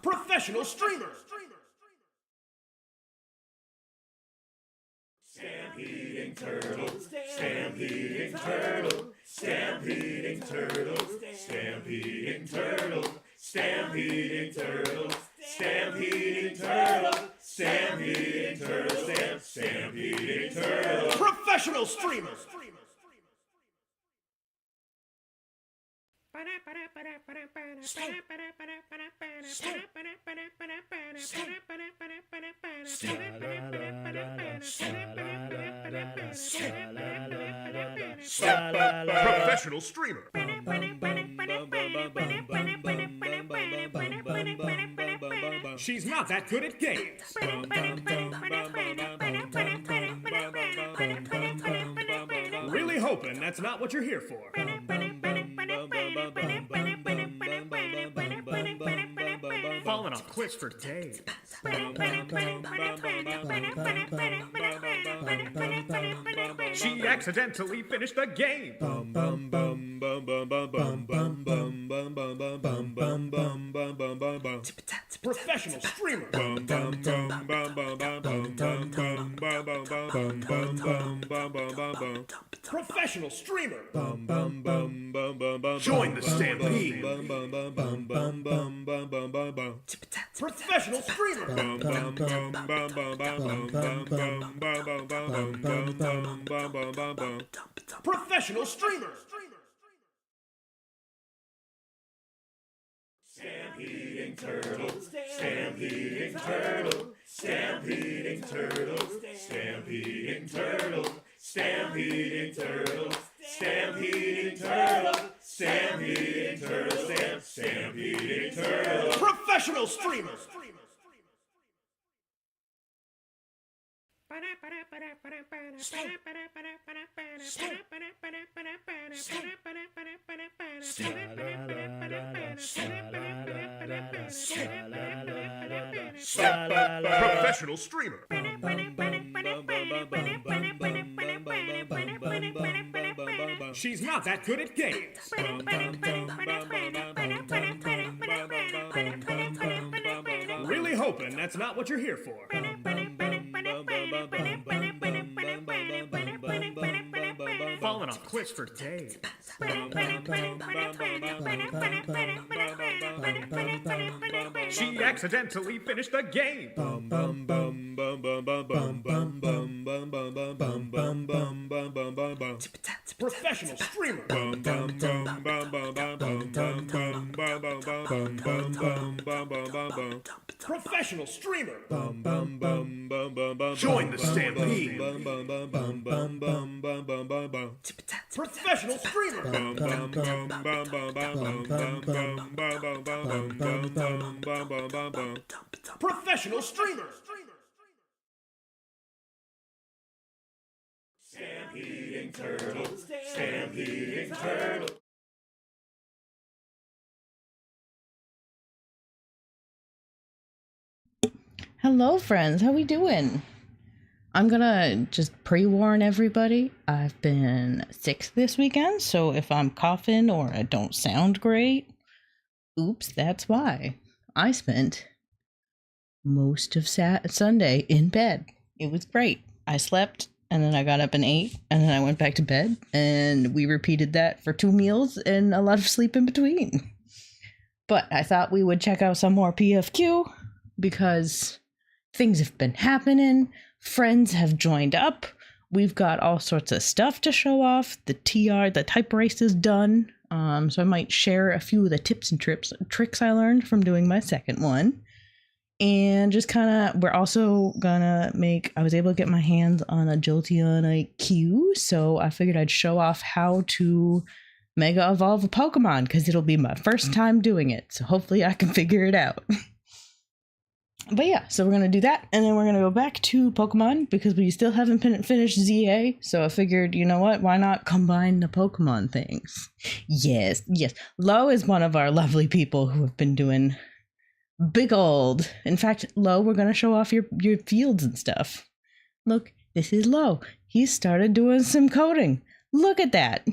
Professional streamer. Stampeding turtles, stampeding turtles, stampeding turtles, stampeding turtles, stampeding turtles, stampeding turtles, stampeding turtles, stampeding turtles. Professional streamer. Professional streamer. She's not that good at games. Really hoping that's not what you're here for. Falling off cliffs for days. She accidentally finished the game. Professional streamer. Professional streamer. Join the stampede. Professional streamer. Professional streamer. Stampeding turtles, stampeding turtles, stampeding turtles, stampeding turtles, stampeding turtles, stampeding turtles, stampeding turtles, stampeding turtles. Professional streamer. Professional streamer. She's not that good at games. Really hoping that's not what you're here for. Falling off cliffs for days. She accidentally finished the game. Professional streamer. Professional streamer. Join the stampede. Professional streamer. Professional streamer. Stampeding turtles, stampeding turtles. Hello friends, how we doing? I'm gonna just pre-warn everybody, I've been sick this weekend, so if I'm coughing or I don't sound great, oops, that's why. I spent most of Sunday in bed. It was great. I slept, and then I got up and ate, and then I went back to bed, and we repeated that for 2 meals and a lot of sleep in between. But I thought we would check out some more PFQ, because things have been happening, friends have joined up, we've got all sorts of stuff to show off, the type race is done, so I might share a few of the tips and tricks I learned from doing my second one. And just we're also gonna I was able to get my hands on a Jolteon IQ, so I figured I'd show off how to Mega Evolve a Pokemon, because it'll be my first time doing it, so hopefully I can figure it out. But yeah, so we're gonna do that, and then we're gonna go back to Pokemon, because we still haven't finished ZA, so I figured, you know what, why not combine the Pokemon things? Yes. Lo is one of our lovely people who have been doing big old. In fact, Lo, we're gonna show off your fields and stuff. Look, this is Lo. He started doing some coding. Look at that.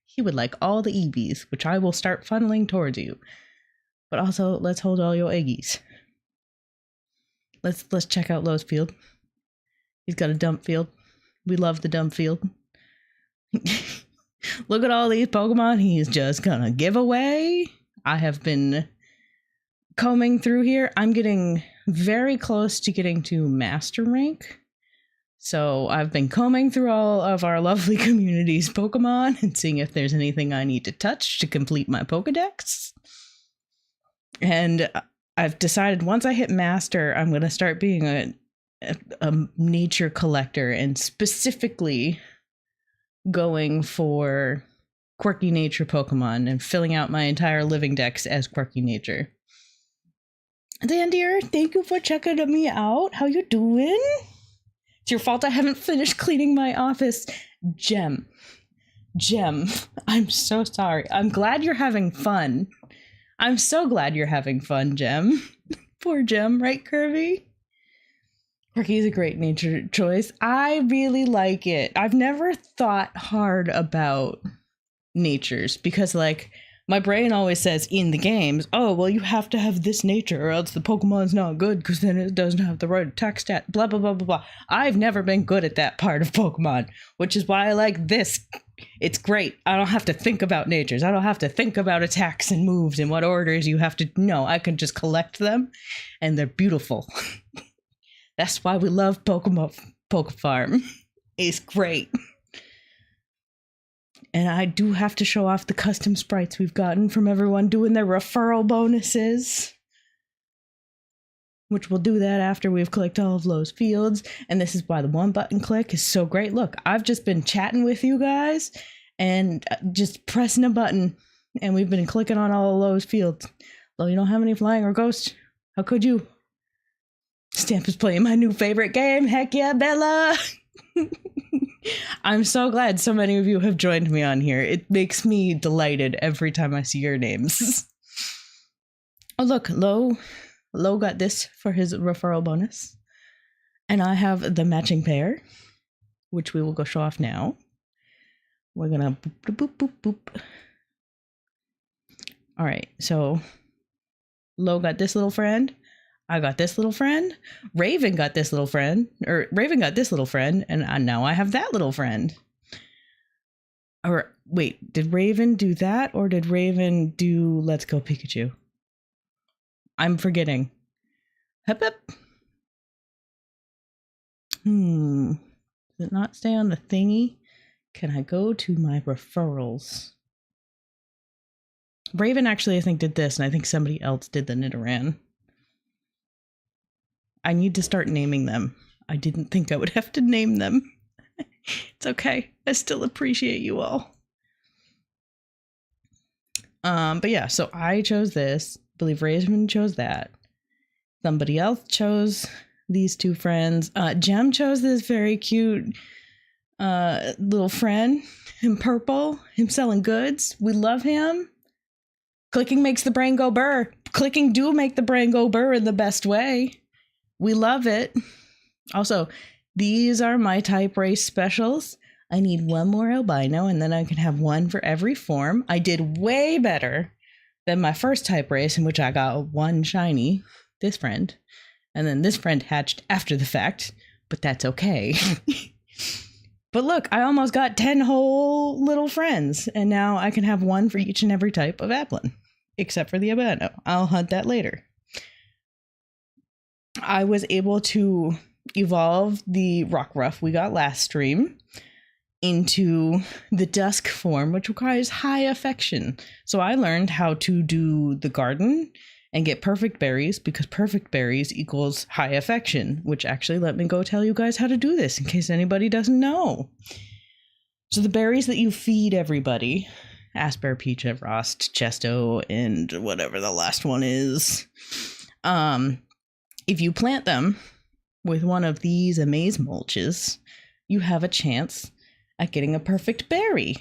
He would like all the EVs, which I will start funneling towards you. But also, let's hold all your eggies. Let's check out Lowe's field. He's got a dump field. We love the dump field. Look at all these Pokemon he's just gonna give away. I have been combing through here. I'm getting very close to getting to Master Rank. So I've been combing through all of our lovely community's Pokemon and seeing if there's anything I need to touch to complete my Pokedex. And I've decided once I hit Master, I'm going to start being a nature collector and specifically going for quirky nature Pokemon and filling out my entire living dex as quirky nature. Dan dear, thank you for checking me out. How you doing? It's your fault I haven't finished cleaning my office. Gem, I'm so sorry. I'm glad you're having fun. I'm so glad you're having fun, Gem. Poor Gem, right, Kirby? Quirky's a great nature choice. I really like it. I've never thought hard about natures because, like, my brain always says in the games, oh, well, you have to have this nature or else the Pokemon's not good because then it doesn't have the right attack stat, blah, blah, blah, blah, blah. I've never been good at that part of Pokemon, which is why I like this. It's great. I don't have to think about natures. I don't have to think about attacks and moves and what orders you have to. No, I can just collect them and they're beautiful. That's why we love PokeFarm. It's great. And I do have to show off the custom sprites we've gotten from everyone doing their referral bonuses. Which we'll do that after we've clicked all of Lowe's fields. And this is why the one button click is so great. Look, I've just been chatting with you guys and just pressing a button. And we've been clicking on all of Lowe's fields. Though you don't have any flying or ghost. How could you? Stamp is playing my new favorite game. Heck yeah, Bella! I'm so glad so many of you have joined me on here. It makes me delighted every time I see your names. Oh, look, Lo got this for his referral bonus. And I have the matching pair, which we will go show off now. We're gonna boop, boop, boop, boop, boop. All right, so Lo got this little friend. I got this little friend. Raven got this little friend. Or Raven got this little friend. And now I have that little friend. Or wait, did Raven do that? Or did Raven do Let's Go Pikachu? I'm forgetting. Hep hep. Does it not stay on the thingy? Can I go to my referrals? Raven actually, I think, did this. And I think somebody else did the Nidoran. I need to start naming them. I didn't think I would have to name them. It's okay. I still appreciate you all. But yeah, so I chose this. I believe Raven chose that. Somebody else chose these two friends. Gem chose this very cute little friend in purple. Him selling goods. We love him. Clicking makes the brain go burr. Clicking do make the brain go burr in the best way. We love it. Also, these are my type race specials. I need one more albino and then I can have one for every form. I did way better than my first type race in which I got one shiny, this friend. And then this friend hatched after the fact, but that's okay. But look, I almost got 10 whole little friends and now I can have one for each and every type of Applin, except for the albino. I'll hunt that later. I was able to evolve the Rockruff we got last stream into the Dusk form, which requires high affection. So I learned how to do the garden and get perfect berries because perfect berries equals high affection, which actually let me go tell you guys how to do this in case anybody doesn't know. So the berries that you feed everybody, Asper, Peach, Frost, Chesto, and whatever the last one is, if you plant them with one of these amaze mulches, you have a chance at getting a perfect berry.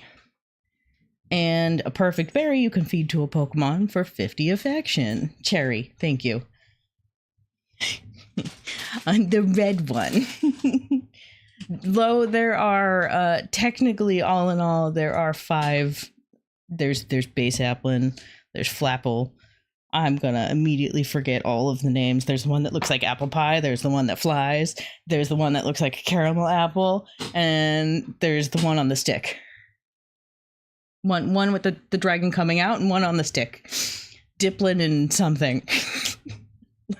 And a perfect berry you can feed to a Pokemon for 50 affection. Cherry, thank you. On the red one. Though there are, technically all in all, there are 5. There's Base Applin, there's Flapple, I'm gonna immediately forget all of the names. There's one that looks like apple pie, there's the one that flies, there's the one that looks like a caramel apple, and there's the one on the stick. One with the dragon coming out and one on the stick. Diplin and something.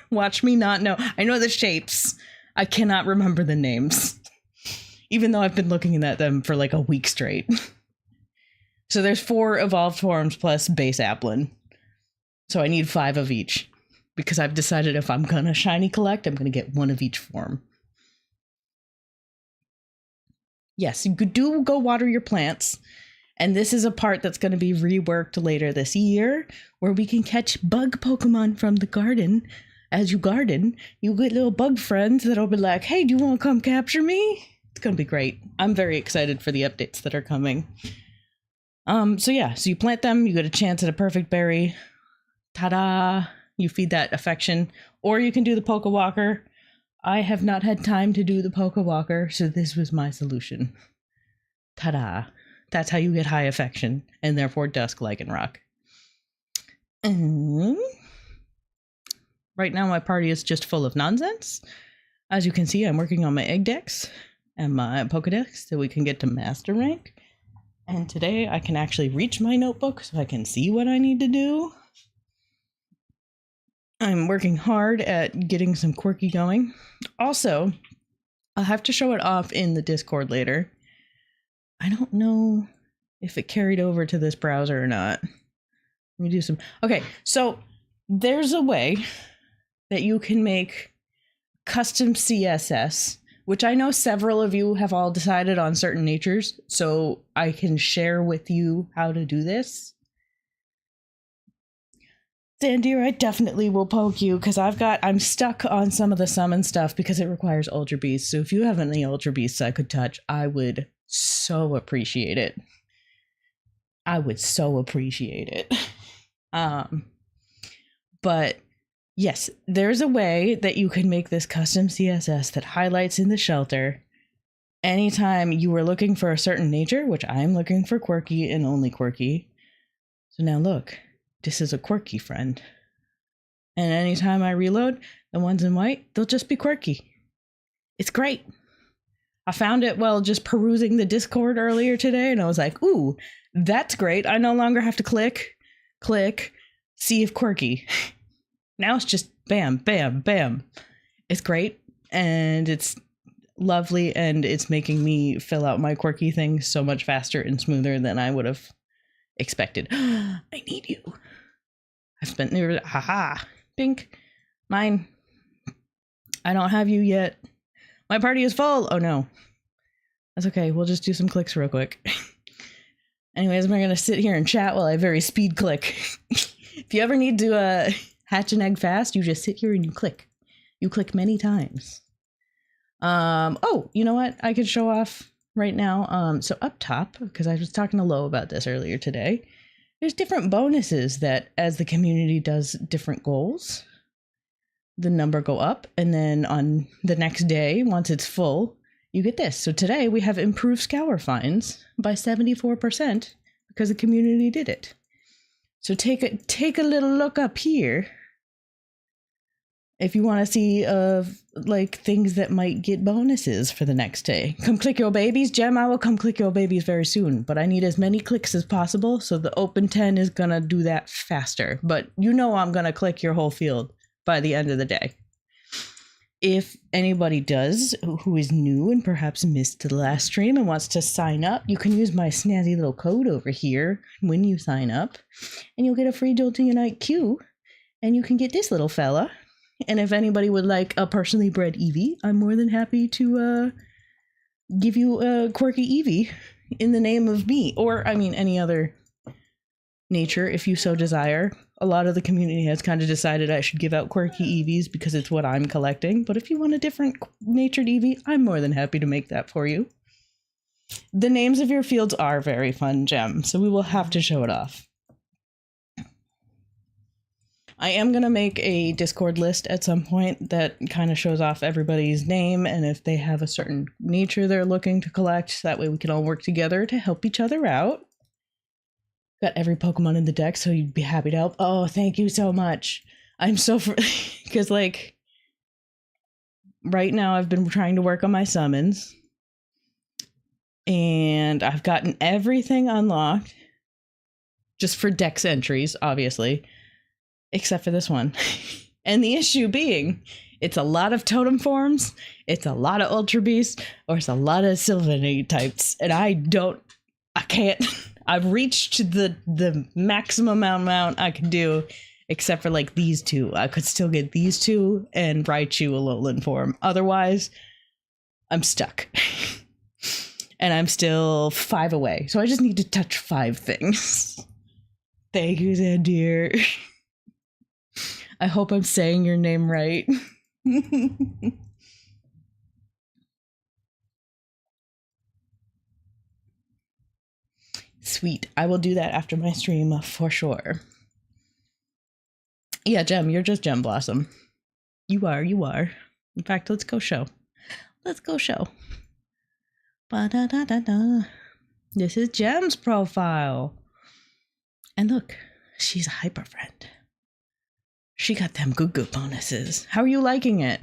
Watch me not know. I know the shapes. I cannot remember the names. Even though I've been looking at them for like a week straight. So there's 4 evolved forms plus base Applin. So I need 5 of each. Because I've decided if I'm gonna shiny collect, I'm gonna get 1 of each form. Yes, you do go water your plants. And this is a part that's going to be reworked later this year, where we can catch bug Pokemon from the garden. As you garden, you get little bug friends that'll be like, hey, do you want to come capture me? It's going to be great. I'm very excited for the updates that are coming. So you plant them, you get a chance at a perfect berry. Ta-da! You feed that affection. Or you can do the Pokewalker. I have not had time to do the Pokewalker, so this was my solution. Ta-da! That's how you get high affection, and therefore Dusk Lycanroc. Right now my party is just full of nonsense. As you can see, I'm working on my egg decks and my Pokedex so we can get to Master Rank. And today I can actually reach my notebook so I can see what I need to do. I'm working hard at getting some Quirky going. Also, I'll have to show it off in the Discord later. I don't know if it carried over to this browser or not. Let me do some... Okay, so there's a way that you can make custom CSS, which I know several of you have all decided on certain natures, so I can share with you how to do this. Sandir, I definitely will poke you because I'm stuck on some of the summon stuff because it requires Ultra Beasts. So if you have any Ultra Beasts I could touch, I would so appreciate it. I would so appreciate it. But yes, there's a way that you can make this custom CSS that highlights in the shelter anytime you were looking for a certain nature, which I'm looking for Quirky and only Quirky. So now look. This is a Quirky friend. And anytime I reload, the ones in white, they'll just be Quirky. It's great. I found it while just perusing the Discord earlier today, and I was like, ooh, that's great. I no longer have to click, see if Quirky. Now it's just bam, bam, bam. It's great, and it's lovely, and it's making me fill out my Quirky things so much faster and smoother than I would have expected. I need you. I've spent near haha. Pink. Mine. I don't have you yet. My party is full. Oh no. That's okay. We'll just do some clicks real quick. Anyways, we're gonna sit here and chat while I very speed click. If you ever need to hatch an egg fast, you just sit here and you click. You click many times. Oh, you know what? I could show off right now. So up top, because I was talking to Lo about this earlier today, there's different bonuses that as the community does different goals, the number go up, and then on the next day, once it's full, you get this. So today we have improved scour finds by 74% because the community did it. So take a little look up here if you want to see like things that might get bonuses for the next day. Come click your babies. Gem, I will come click your babies very soon, but I need as many clicks as possible, so the open 10 is gonna do that faster. But you know I'm gonna click your whole field by the end of the day. If anybody does who is new and perhaps missed the last stream and wants to sign up, you can use my snazzy little code over here when you sign up, and you'll get a free Duel to Unite Q, and you can get this little fella. And if anybody would like a personally bred Eevee, I'm more than happy to give you a Quirky Eevee in the name of me. Or, I mean, any other nature, if you so desire. A lot of the community has kind of decided I should give out Quirky Eevees because it's what I'm collecting. But if you want a different natured Eevee, I'm more than happy to make that for you. The names of your fields are very fun, Gem, so we will have to show it off. I am going to make a Discord list at some point that kind of shows off everybody's name and if they have a certain nature they're looking to collect. That way we can all work together to help each other out. Got every Pokemon in the deck, so you'd be happy to help. Oh, thank you so much. I'm so because like right now I've been trying to work on my summons, and I've gotten everything unlocked just for dex entries, obviously, except for this one. And the issue being, it's a lot of totem forms, it's a lot of Ultra Beasts, or it's a lot of Sylvanite types, and I can't. I've reached the maximum amount I can do, except for like these two. I could still get these two and Raichu Alolan form. Otherwise, I'm stuck. And I'm still 5 away. So I just need to touch 5 things. Thank you, Zandir. I hope I'm saying your name right. Sweet. I will do that after my stream for sure. Yeah, Gem, you're just Gem Blossom. You are. In fact, let's go show. Ba-da-da-da-da. This is Gem's profile. And look, she's a hyper friend. She got them good bonuses. How are you liking it?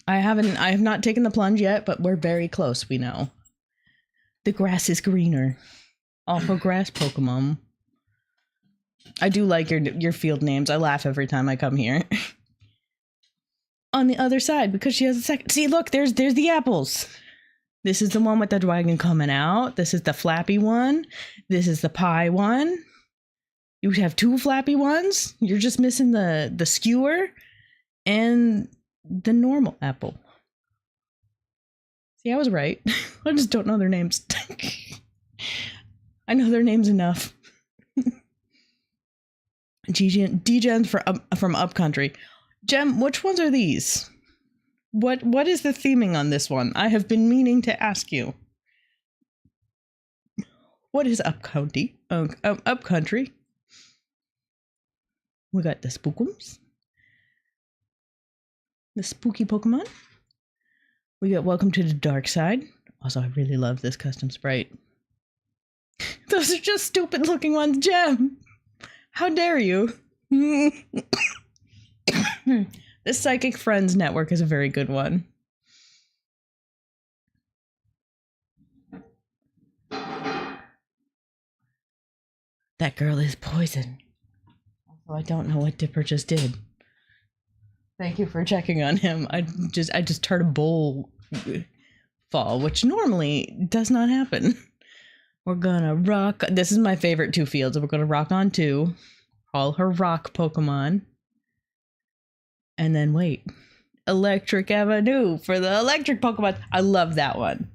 I have not taken the plunge yet, but we're very close, we know. The grass is greener. All for grass Pokemon. I do like your field names. I laugh every time I come here. On the other side, because she has a second. See, look, there's the apples. This is the one with the dragon coming out. This is the flappy one. This is the pie one. You have 2 flappy ones. You're just missing the skewer and the normal apple. See, I was right. I just don't know their names. I know their names enough. D-Gens from Upcountry. Gem, which ones are these? What is the theming on this one? I have been meaning to ask you. What is Upcountry? Upcountry. We got the Spookums. The spooky Pokemon. We got Welcome to the Dark Side. Also, I really love this custom sprite. Those are just stupid looking ones, Gem. How dare you? This Psychic Friends network is a very good one. That girl is poison. Also, I don't know what Dipper just did. Thank you for checking on him. I just heard a bowl fall, which normally does not happen. We're gonna rock. This is my favorite 2 fields. We're gonna rock on 2. All her rock Pokemon. And then wait. Electric Avenue for the electric Pokemon. I love that one.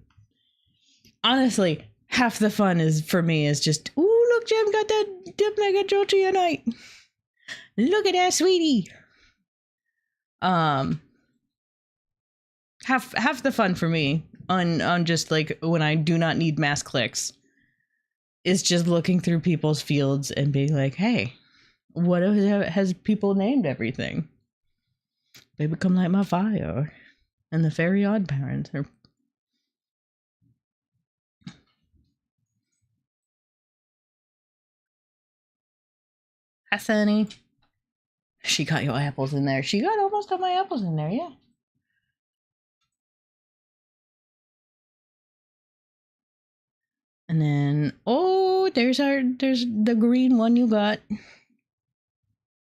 Honestly, half the fun for me is just, ooh, look, Gem got that Mega Jolteonite. Look at that, sweetie. Half the fun for me on just like when I do not need mass clicks is just looking through people's fields and being like, hey, what has people named everything? They become like my fire and the Fairy Odd Parents. Hi, Sunny. She got your apples in there. She got almost all my apples in there, yeah. And then, oh, there's the green one you got.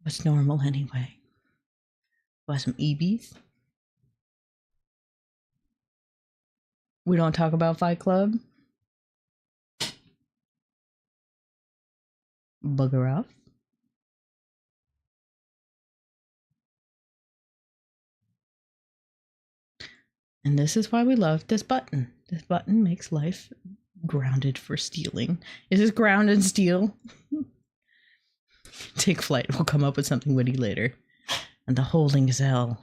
What's normal anyway? Want some EBs? We don't talk about Fight Club. Bugger off. And this is why we love this button. This button makes life grounded for stealing. Is this ground and steel? Take flight. We'll come up with something witty later. And the holding is hell.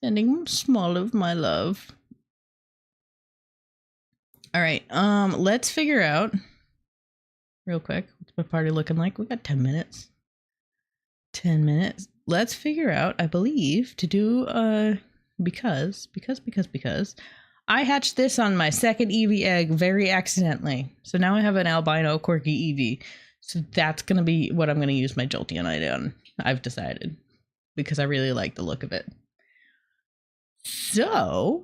Sending small of my love. All right. Let's figure out real quick. What's my party looking like? We got 10 minutes. 10 minutes. Let's figure out, I believe, to do because I hatched this on my second Eevee egg very accidentally. So now I have an albino quirky Eevee. So that's going to be what I'm going to use my Jolteonite on. I've decided. Because I really like the look of it. So,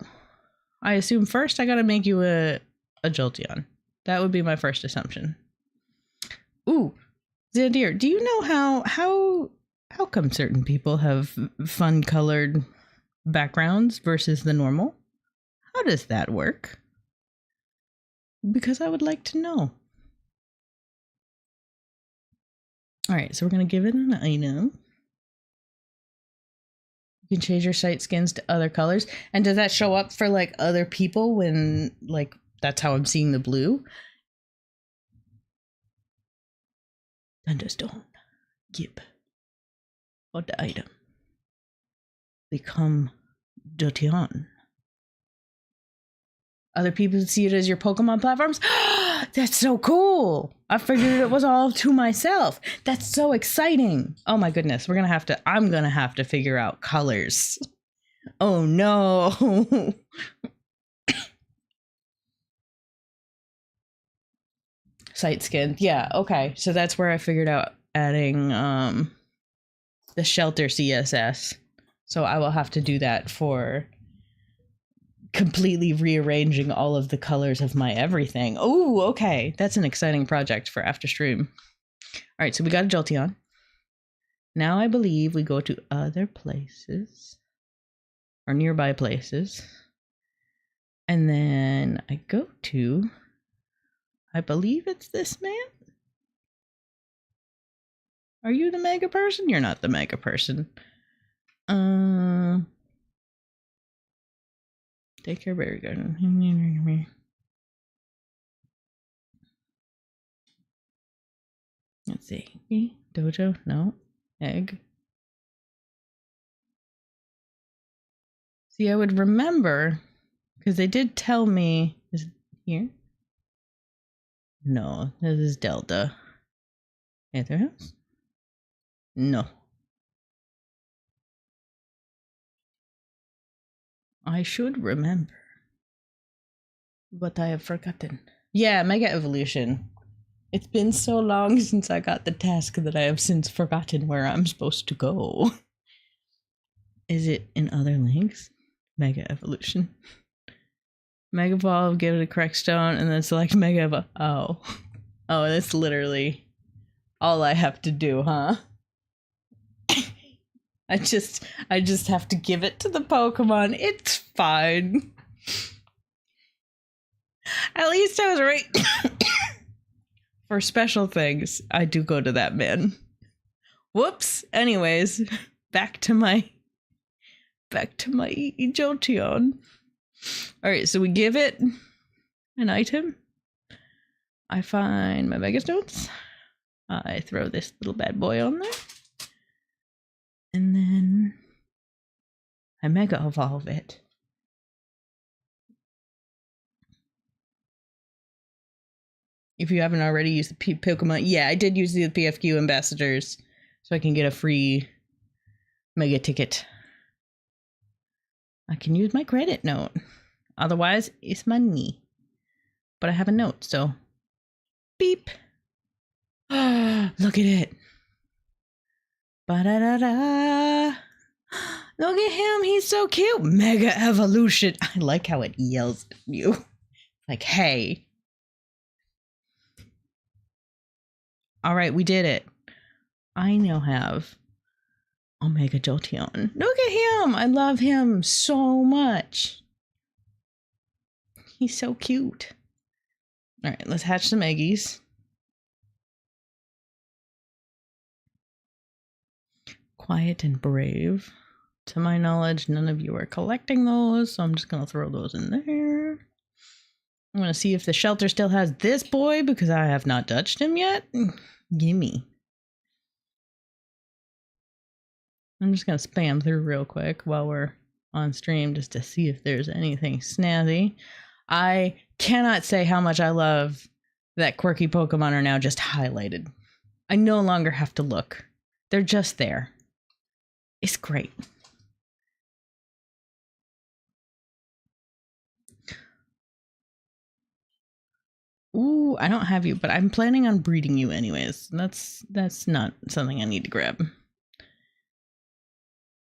I assume first I got to make you a Jolteon. That would be my first assumption. Ooh, Xandir, do you know how come certain people have fun colored backgrounds versus the normal? How does that work? Because I would like to know. Alright, so we're going to give it an item. You can change your site skins to other colors. And does that show up for like other people when like that's how I'm seeing the blue? Thunderstone. Gib. What the item? Become Jolteon. Other people see it as your Pokemon platforms? That's so cool! I figured it was all to myself. That's so exciting. Oh my goodness, I'm gonna have to figure out colors. Oh no. Site skin. Yeah, okay. So that's where I figured out adding the shelter CSS. So I will have to do that for completely rearranging all of the colors of my everything. Oh, okay. That's an exciting project for after stream. All right, so we got a Jolteon. Now I believe we go to other places or nearby places. And then I go to, I believe it's this man. Are you the mega person? You're not the mega person. Take care, berry garden. Let's see. Dojo? No. Egg. See, I would remember, because they did tell me, is it here? No, this is Delta. Anything else? No. I should remember. But I have forgotten. Yeah, Mega Evolution. It's been so long since I got the task that I have since forgotten where I'm supposed to go. Is it in other links? Mega Evolution. Mega Evolve, give it a correct stone, and then select Mega Evolve. Oh. Oh, that's literally all I have to do, huh? I just have to give it to the Pokemon. It's fine. At least I was right. For special things, I do go to that man. Whoops. Anyways, back to my Jolteon. Alright, so we give it an item. I find my Mega Stones. I throw this little bad boy on there. And then I Mega Evolve it. If you haven't already used the Pokemon, yeah, I did use the PFQ ambassadors so I can get a free Mega ticket. I can use my credit note. Otherwise, it's money. But I have a note, so beep. Look at it. Ba-da-da-da. Look at him, he's so cute. Mega Evolution. I like how it yells at you. Like, hey. All right, we did it. I now have Omega Jolteon. Look at him. I love him so much. He's so cute. All right, let's hatch some eggies. Quiet and brave. To my knowledge, none of you are collecting those, so I'm just going to throw those in there. I'm going to see if the shelter still has this boy, because I have not touched him yet. Gimme. I'm just going to spam through real quick while we're on stream just to see if there's anything snazzy. I cannot say how much I love that quirky Pokemon are now just highlighted. I no longer have to look. They're just there. It's great. Ooh, I don't have you, but I'm planning on breeding you anyways. That's not something I need to grab.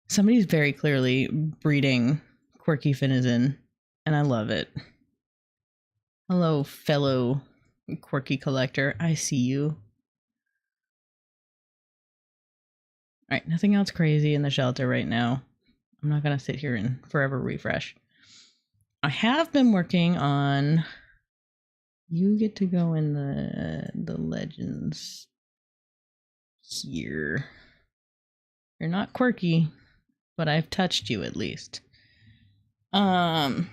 Somebody's very clearly breeding Quirky Finizen, and I love it. Hello, fellow Quirky collector. I see you. Alright, nothing else crazy in the shelter right now. I'm not gonna sit here and forever refresh. I have been working on... You get to go in the legends here. You're not quirky, but I've touched you at least. I'll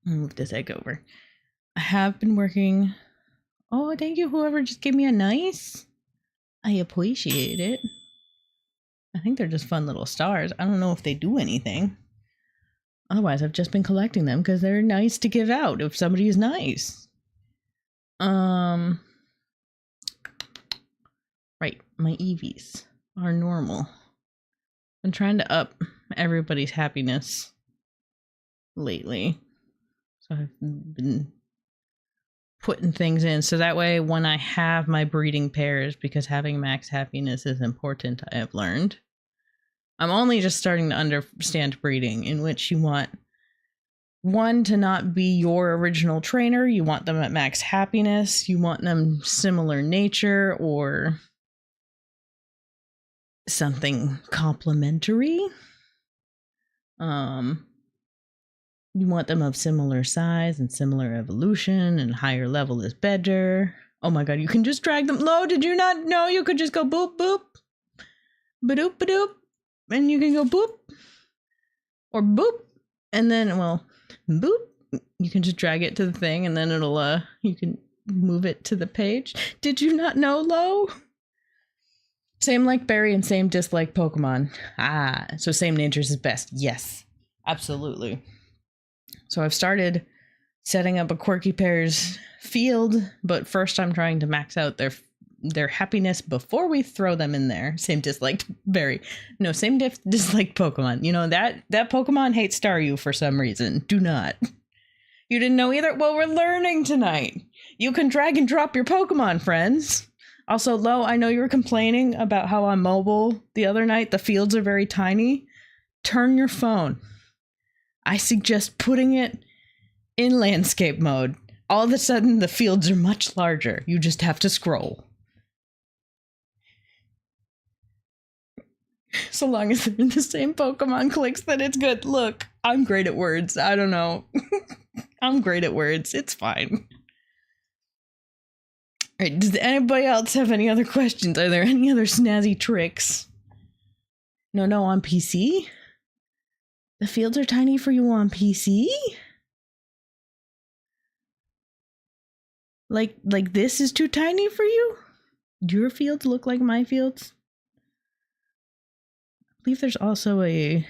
move this egg over. I have been working... Oh, thank you, whoever just gave me a nice. I appreciate it. I think they're just fun little stars. I don't know if they do anything. Otherwise, I've just been collecting them because they're nice to give out if somebody is nice. Right, my Eevees are normal. I'm trying to up everybody's happiness lately. So I've been putting things in so that way when I have my breeding pairs, because having max happiness is important, I have learned. I'm only just starting to understand breeding, in which you want one to not be your original trainer. You want them at max happiness. You want them similar nature or something complementary. You want them of similar size and similar evolution, and higher level is better. Oh my god, you can just drag them low. Did you not know you could just go boop boop? Badoop badoop. And you can go boop. Or boop. And then, well, boop. You can just drag it to the thing and then it'll, you can move it to the page. Did you not know, Lo? Same like berry and same dislike Pokemon. Ah, so same natures is best. Yes, absolutely. So I've started setting up a Quirky Pairs field, but first I'm trying to max out their happiness before we throw them in there. Same disliked berry. No, same disliked Pokemon. You know, that Pokemon hates Staryu for some reason. Do not. You didn't know either? Well, we're learning tonight. You can drag and drop your Pokemon, friends. Also, Lo, I know you were complaining about how on mobile the other night the fields are very tiny. Turn your phone. I suggest putting it in landscape mode. All of a sudden, the fields are much larger. You just have to scroll. So long as they're in the same Pokemon clicks, then it's good. Look, I'm great at words. I don't know. I'm great at words. It's fine. All right, does anybody else have any other questions? Are there any other snazzy tricks? No, on PC? The fields are tiny for you on PC? Like this is too tiny for you? Do your fields look like my fields? I believe there's also a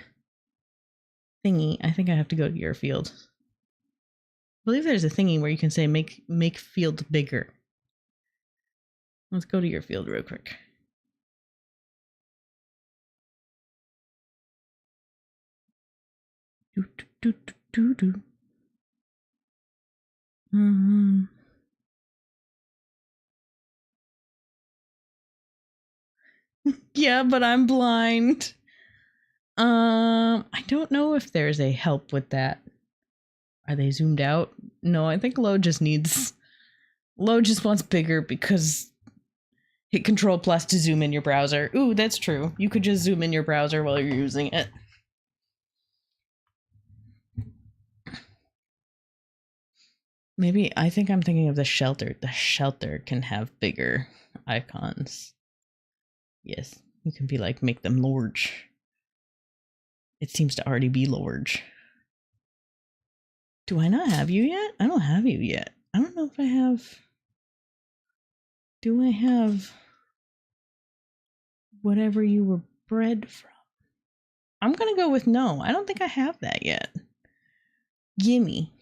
thingy. I think I have to go to your field. I believe there's a thingy where you can say make field bigger. Let's go to your field real quick. Yeah, but I'm blind. I don't know if there's a help with that. Are they zoomed out? No, I think Lo just wants bigger because hit Control Plus to zoom in your browser. Ooh, that's true. You could just zoom in your browser while you're using it. Maybe, I think I'm thinking of the shelter. The shelter can have bigger icons. Yes, you can be like, make them large. It seems to already be large. Do I not have you yet? I don't have you yet. I don't know if I have... Do I have whatever you were bred from? I'm gonna go with no. I don't think I have that yet. Gimme.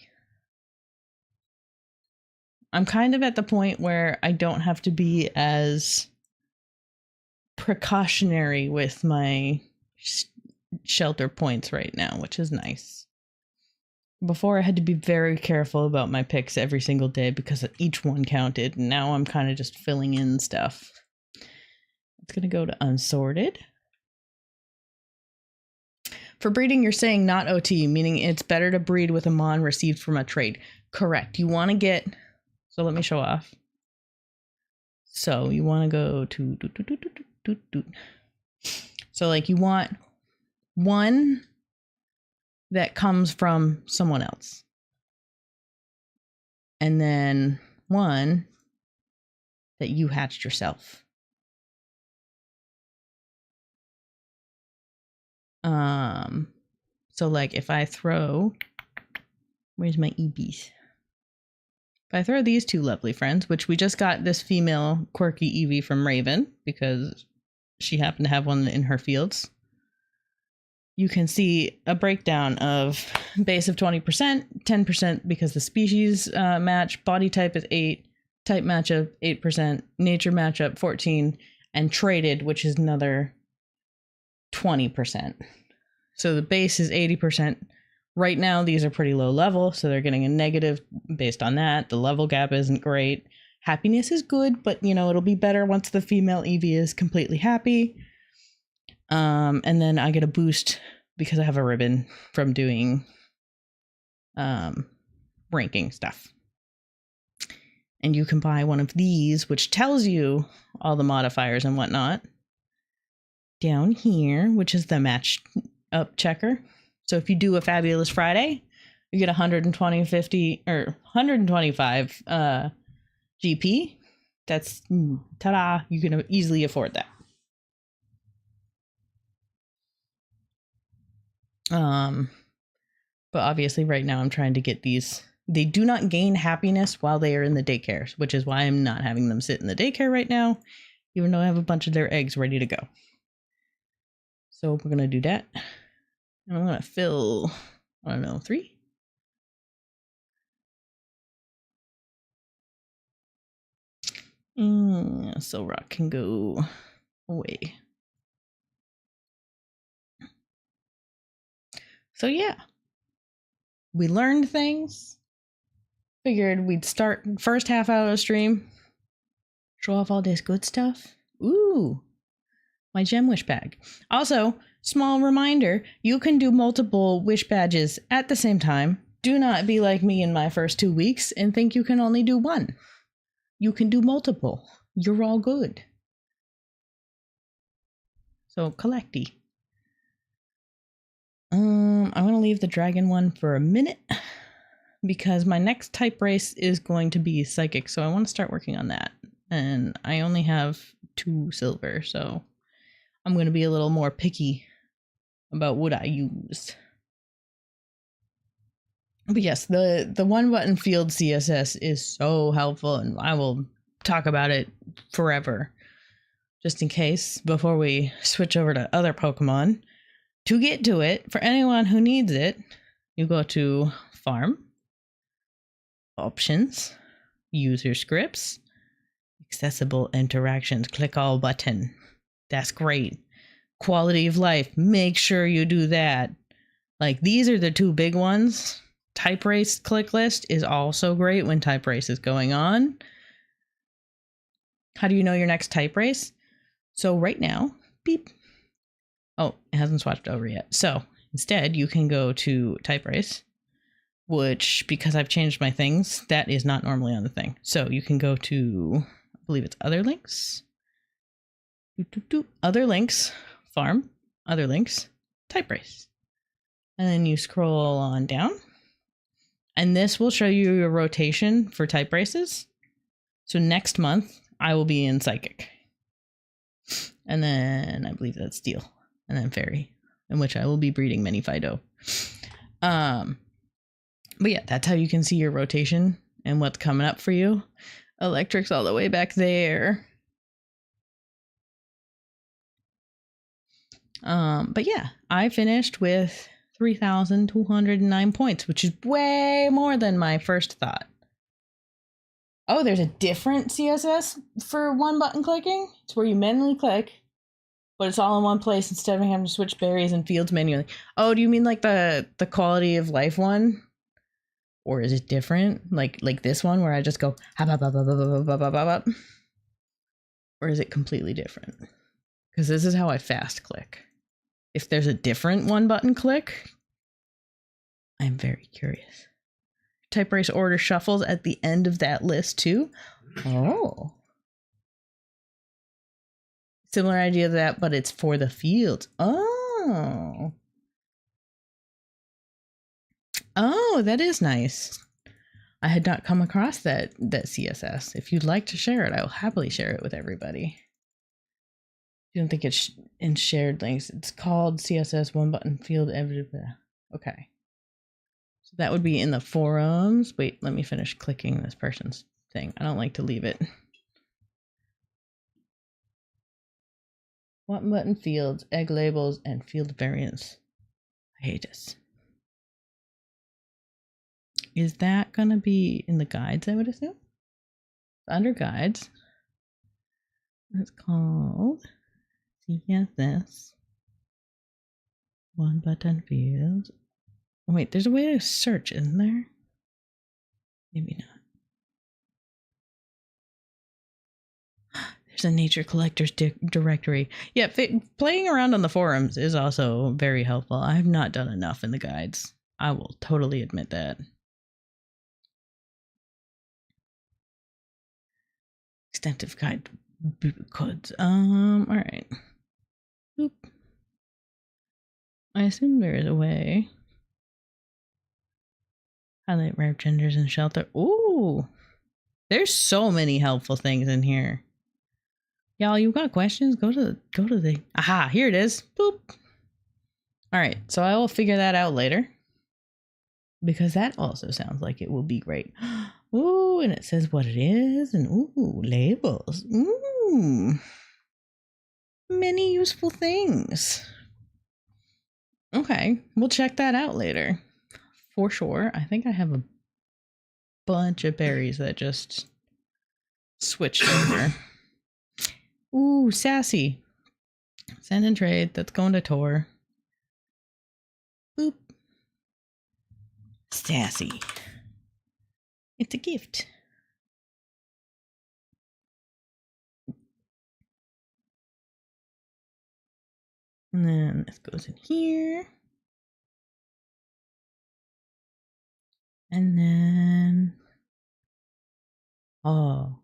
I'm kind of at the point where I don't have to be as precautionary with my shelter points right now, which is nice. before I had to be very careful about my picks every single day because each one counted. And now I'm kind of just filling in stuff. It's going to go to unsorted. For breeding, you're saying not OT, meaning it's better to breed with a mon received from a trade. Correct. You want to get... So let me show off. So you want to go to... So like you want one that comes from someone else. And then one that you hatched yourself. So like if I throw, where's my EBs? If I throw these two lovely friends, which we just got this female quirky Eevee from Raven because she happened to have one in her fields. You can see a breakdown of base of 20%, 10% because the species match, body type is 8, type matchup 8%, nature matchup 14, and traded, which is another 20%. So the base is 80%. Right now, these are pretty low level, so they're getting a negative based on that. The level gap isn't great. Happiness is good, but you know, it'll be better once the female Eevee is completely happy. And then I get a boost because I have a ribbon from doing ranking stuff. And you can buy one of these, which tells you all the modifiers and whatnot. Down here, which is the match up checker. So if you do a Fabulous Friday, you get 125 GP. That's ta-da! You can easily afford that. But obviously right now I'm trying to get these. They do not gain happiness while they are in the daycare, which is why I'm not having them sit in the daycare right now, even though I have a bunch of their eggs ready to go. So we're going to do that. And I'm going to fill, I don't know, 3? So rock can go away. So yeah, we learned things. Figured we'd start first half out of the stream. Show off all this good stuff. Ooh, my gem wish bag. Also, small reminder, you can do multiple wish badges at the same time. Do not be like me in my first 2 weeks and think you can only do one. You can do multiple. You're all good. So, collecty. I'm going to leave the dragon one for a minute because my next type race is going to be psychic. So I want to start working on that. And I only have 2 silver. So I'm going to be a little more picky about what I use. But yes, the one button field CSS is so helpful and I will talk about it forever. Just in case, before we switch over to other Pokemon. To get to it, for anyone who needs it, you go to Farm, Options, User Scripts, Accessible Interactions, click all button. That's great. Quality of life, make sure you do that. Like these are the 2 big ones. Type race click list is also great when type race is going on. How do you know your next type race? So right now, beep. Oh, it hasn't swatched over yet. So instead, you can go to type race, which because I've changed my things, that is not normally on the thing. So you can go to, I believe it's other links. Other links, farm, other links, type race. And then you scroll on down. And this will show you your rotation for type races. So next month, I will be in psychic. And then I believe that's steel. And then fairy, in which I will be breeding mini Fido. But yeah, that's how you can see your rotation and what's coming up for you. Electric's all the way back there. But yeah, I finished with 3,209 points, which is way more than my first thought. Oh, there's a different CSS for one button clicking. It's where you manually click, but it's all in one place instead of having to switch berries and fields manually. Oh, do you mean like the quality of life one? Or is it different? Like this one where I just go hop, hop, hop, hop, hop, hop, hop, hop, hop, hop? Or is it completely different? Because this is how I fast click. If there's a different one button click, I'm very curious. Type race order shuffles at the end of that list too. Oh. Similar idea to that, but it's for the fields. Oh. Oh, that is nice. I had not come across that CSS. If you'd like to share it, I will happily share it with everybody. You don't think it's in shared links. It's called CSS one button field. Okay. So that would be in the forums. Wait, let me finish clicking this person's thing. I don't like to leave it. One button fields, egg labels, and field variants. I hate this. Is that gonna be in the guides, I would assume? Under guides. It's called CSS one button fields. Wait, there's a way to search, isn't there? Maybe not. There's a nature collectors directory. Yeah, playing around on the forums is also very helpful. I have not done enough in the guides. I will totally admit that. Extensive guide codes. All right. Boop. I assume there is a way. Highlight rare genders and shelter. Ooh, there's so many helpful things in here. Y'all, you got questions? Go to the. Aha, here it is. Boop. All right, so I will figure that out later because that also sounds like it will be great. Ooh, and it says what it is, and ooh, labels. Ooh, many useful things. Okay, we'll check that out later. For sure. I think I have a bunch of berries that just switched over. Ooh, sassy. Send and trade. That's going to Tor. Boop. Sassy. It's a gift. And then this goes in here. And then, oh.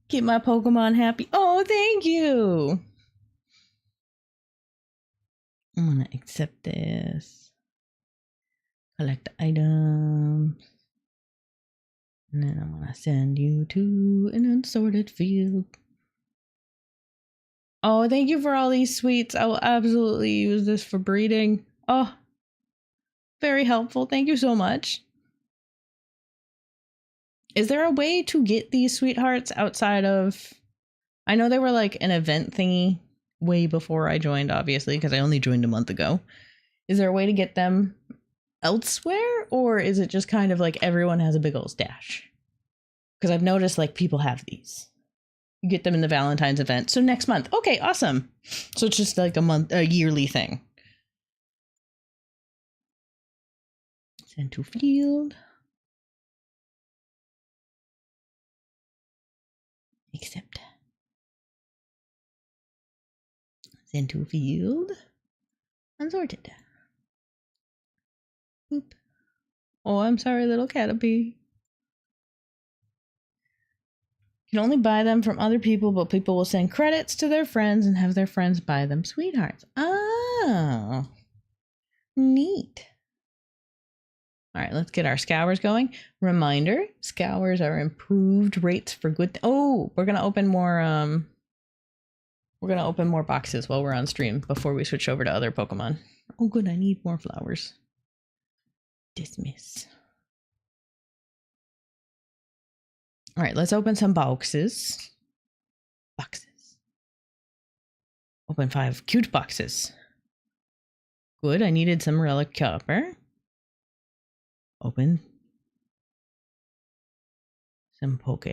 Keep my Pokemon happy. Oh, thank you. I'm gonna accept this. Collect items. And then I'm gonna send you to an unsorted field. Oh, thank you for all these sweets. I will absolutely use this for breeding. Oh, very helpful. Thank you so much. Is there a way to get these sweethearts outside of... I know they were like an event thingy way before I joined, obviously, because I only joined a month ago. Is there a way to get them elsewhere? Or is it just kind of like everyone has a big old stash? Because I've noticed like people have these. You get them in the Valentine's event. So next month. Okay, awesome. So it's just like a yearly thing. Send to field. Accept. Send to field. Unsorted. Boop. Oh, I'm sorry, little Caterpie. You can only buy them from other people, but people will send credits to their friends and have their friends buy them sweethearts. Oh, neat. All right, let's get our scours going. Reminder, scours are improved rates for good. Oh, we're going to open more boxes while we're on stream before we switch over to other Pokemon. Oh, good, I need more flowers. Dismiss. All right, let's open some boxes. Open 5 cute boxes. Good, I needed some relic copper. Open some Poke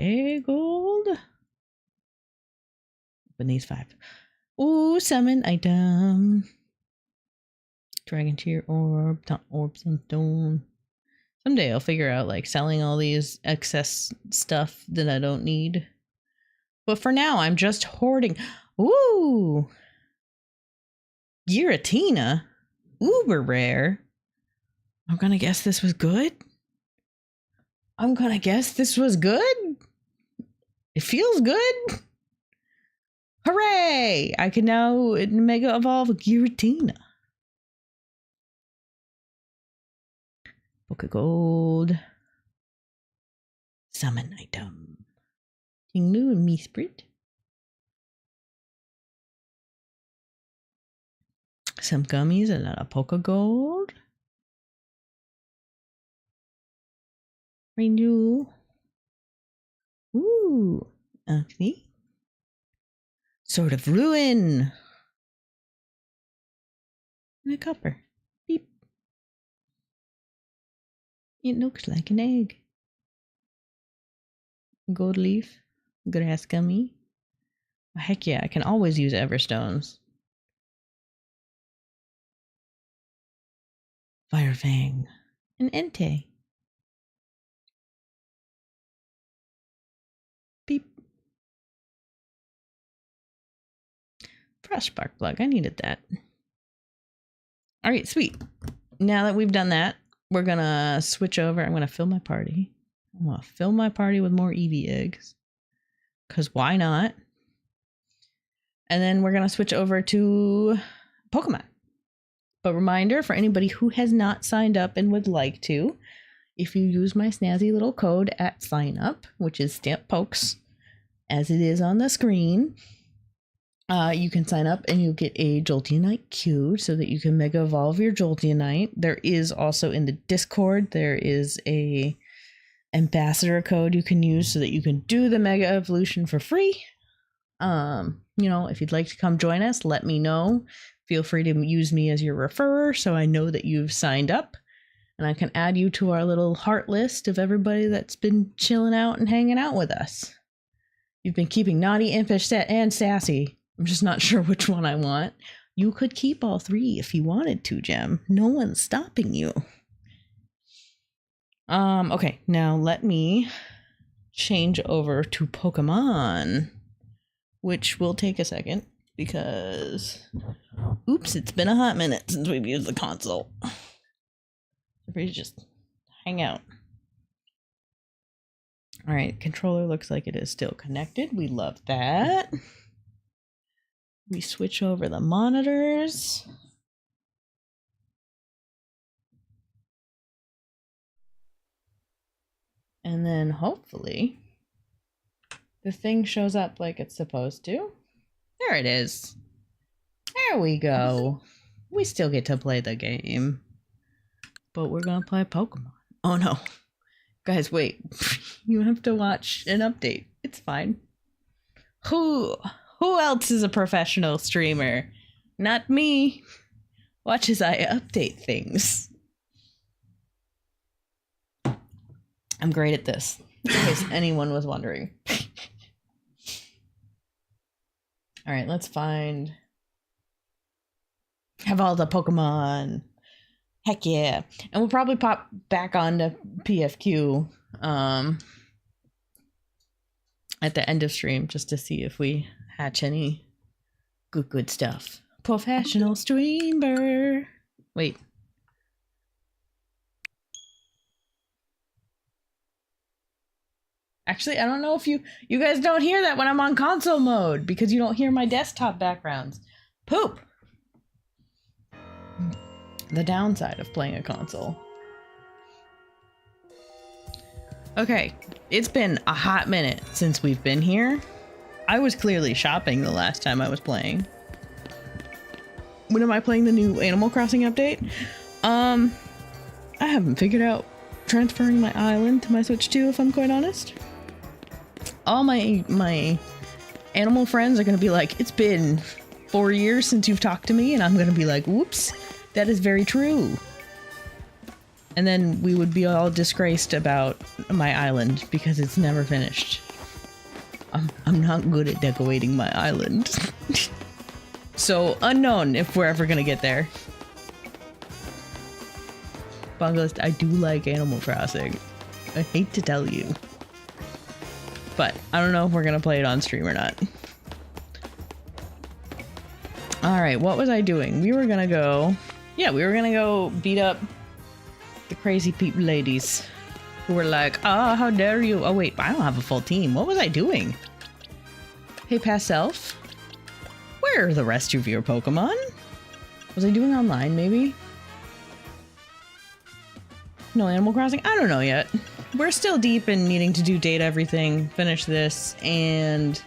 Gold. Open these 5. Ooh, summon item. Dragon Tear Orb, Orbs on Stone. Someday I'll figure out like selling all these excess stuff that I don't need. But for now, I'm just hoarding. Ooh! Giratina? Uber rare. I'm gonna guess this was good? I'm gonna guess this was good? It feels good? Hooray! I can now Mega Evolve Giratina. Pokegold. Summon item. Tinglu and Meesprit. Some gummies and a Pokegold. Renew. Ooh. Okay. Sword of Ruin. And a copper. Beep. It looks like an egg. Gold leaf. Grass gummy. Heck yeah, I can always use Everstones. Fire Fang. An Entei. Beep. Frost Spark Plug. I needed that. Alright, sweet. Now that we've done that, we're gonna switch over. I'm gonna fill my party. I'm gonna fill my party with more Eevee eggs. Because why not? And then we're gonna switch over to Pokemon. But reminder for anybody who has not signed up and would like to, if you use my snazzy little code at sign up, which is Stamp Pokes, as it is on the screen, you can sign up and you'll get a Jolteonite queue so that you can Mega Evolve your Jolteonite. There is also in the Discord, there is a ambassador code you can use so that you can do the Mega Evolution for free. You know, if you'd like to come join us, let me know. Feel free to use me as your referrer so I know that you've signed up. And I can add you to our little heart list of everybody that's been chilling out and hanging out with us. You've been keeping naughty, impish, and sassy. I'm just not sure which one I want. You could keep all three if you wanted to, Gem. No one's stopping you. Okay, now let me change over to Pokemon, which will take a second because, oops, it's been a hot minute since we've used the console. Everybody just hang out. All right, controller looks like it is still connected. We love that. We switch over the monitors. And then hopefully the thing shows up like it's supposed to. There it is. There we go. We still get to play the game. But we're gonna play Pokemon. Oh no. Guys, wait. You have to watch an update. It's fine. Who else is a professional streamer? Not me. Watch as I update things. I'm great at this, in case anyone was wondering. All right, let's have all the Pokemon. Heck yeah. And we'll probably pop back onto PFQ at the end of stream just to see if we hatch any good stuff. Professional streamer. Wait. Actually, I don't know if you guys don't hear that when I'm on console mode because you don't hear my desktop backgrounds. Poop. The downside of playing a console. Okay, it's been a hot minute since we've been here. I was clearly shopping the last time I was playing. When am I playing the new Animal Crossing update? I haven't figured out transferring my island to my Switch 2, if I'm quite honest. All my animal friends are gonna be like, it's been 4 years since you've talked to me, and I'm gonna be like, whoops, that is very true. And then we would be all disgraced about my island because it's never finished. I'm not good at decorating my island. So unknown if we're ever gonna get there. Bunglist, I do like Animal Crossing. I hate to tell you. But I don't know if we're gonna play it on stream or not. Alright, what was I doing? We were gonna go... Yeah, we were gonna go beat up the crazy ladies who were like, oh, how dare you? Oh wait, I don't have a full team. What was I doing? Hey, past self? Where are the rest of your Pokemon? Was I doing online, maybe? No Animal Crossing? I don't know yet. We're still deep in needing to do date everything, finish this, and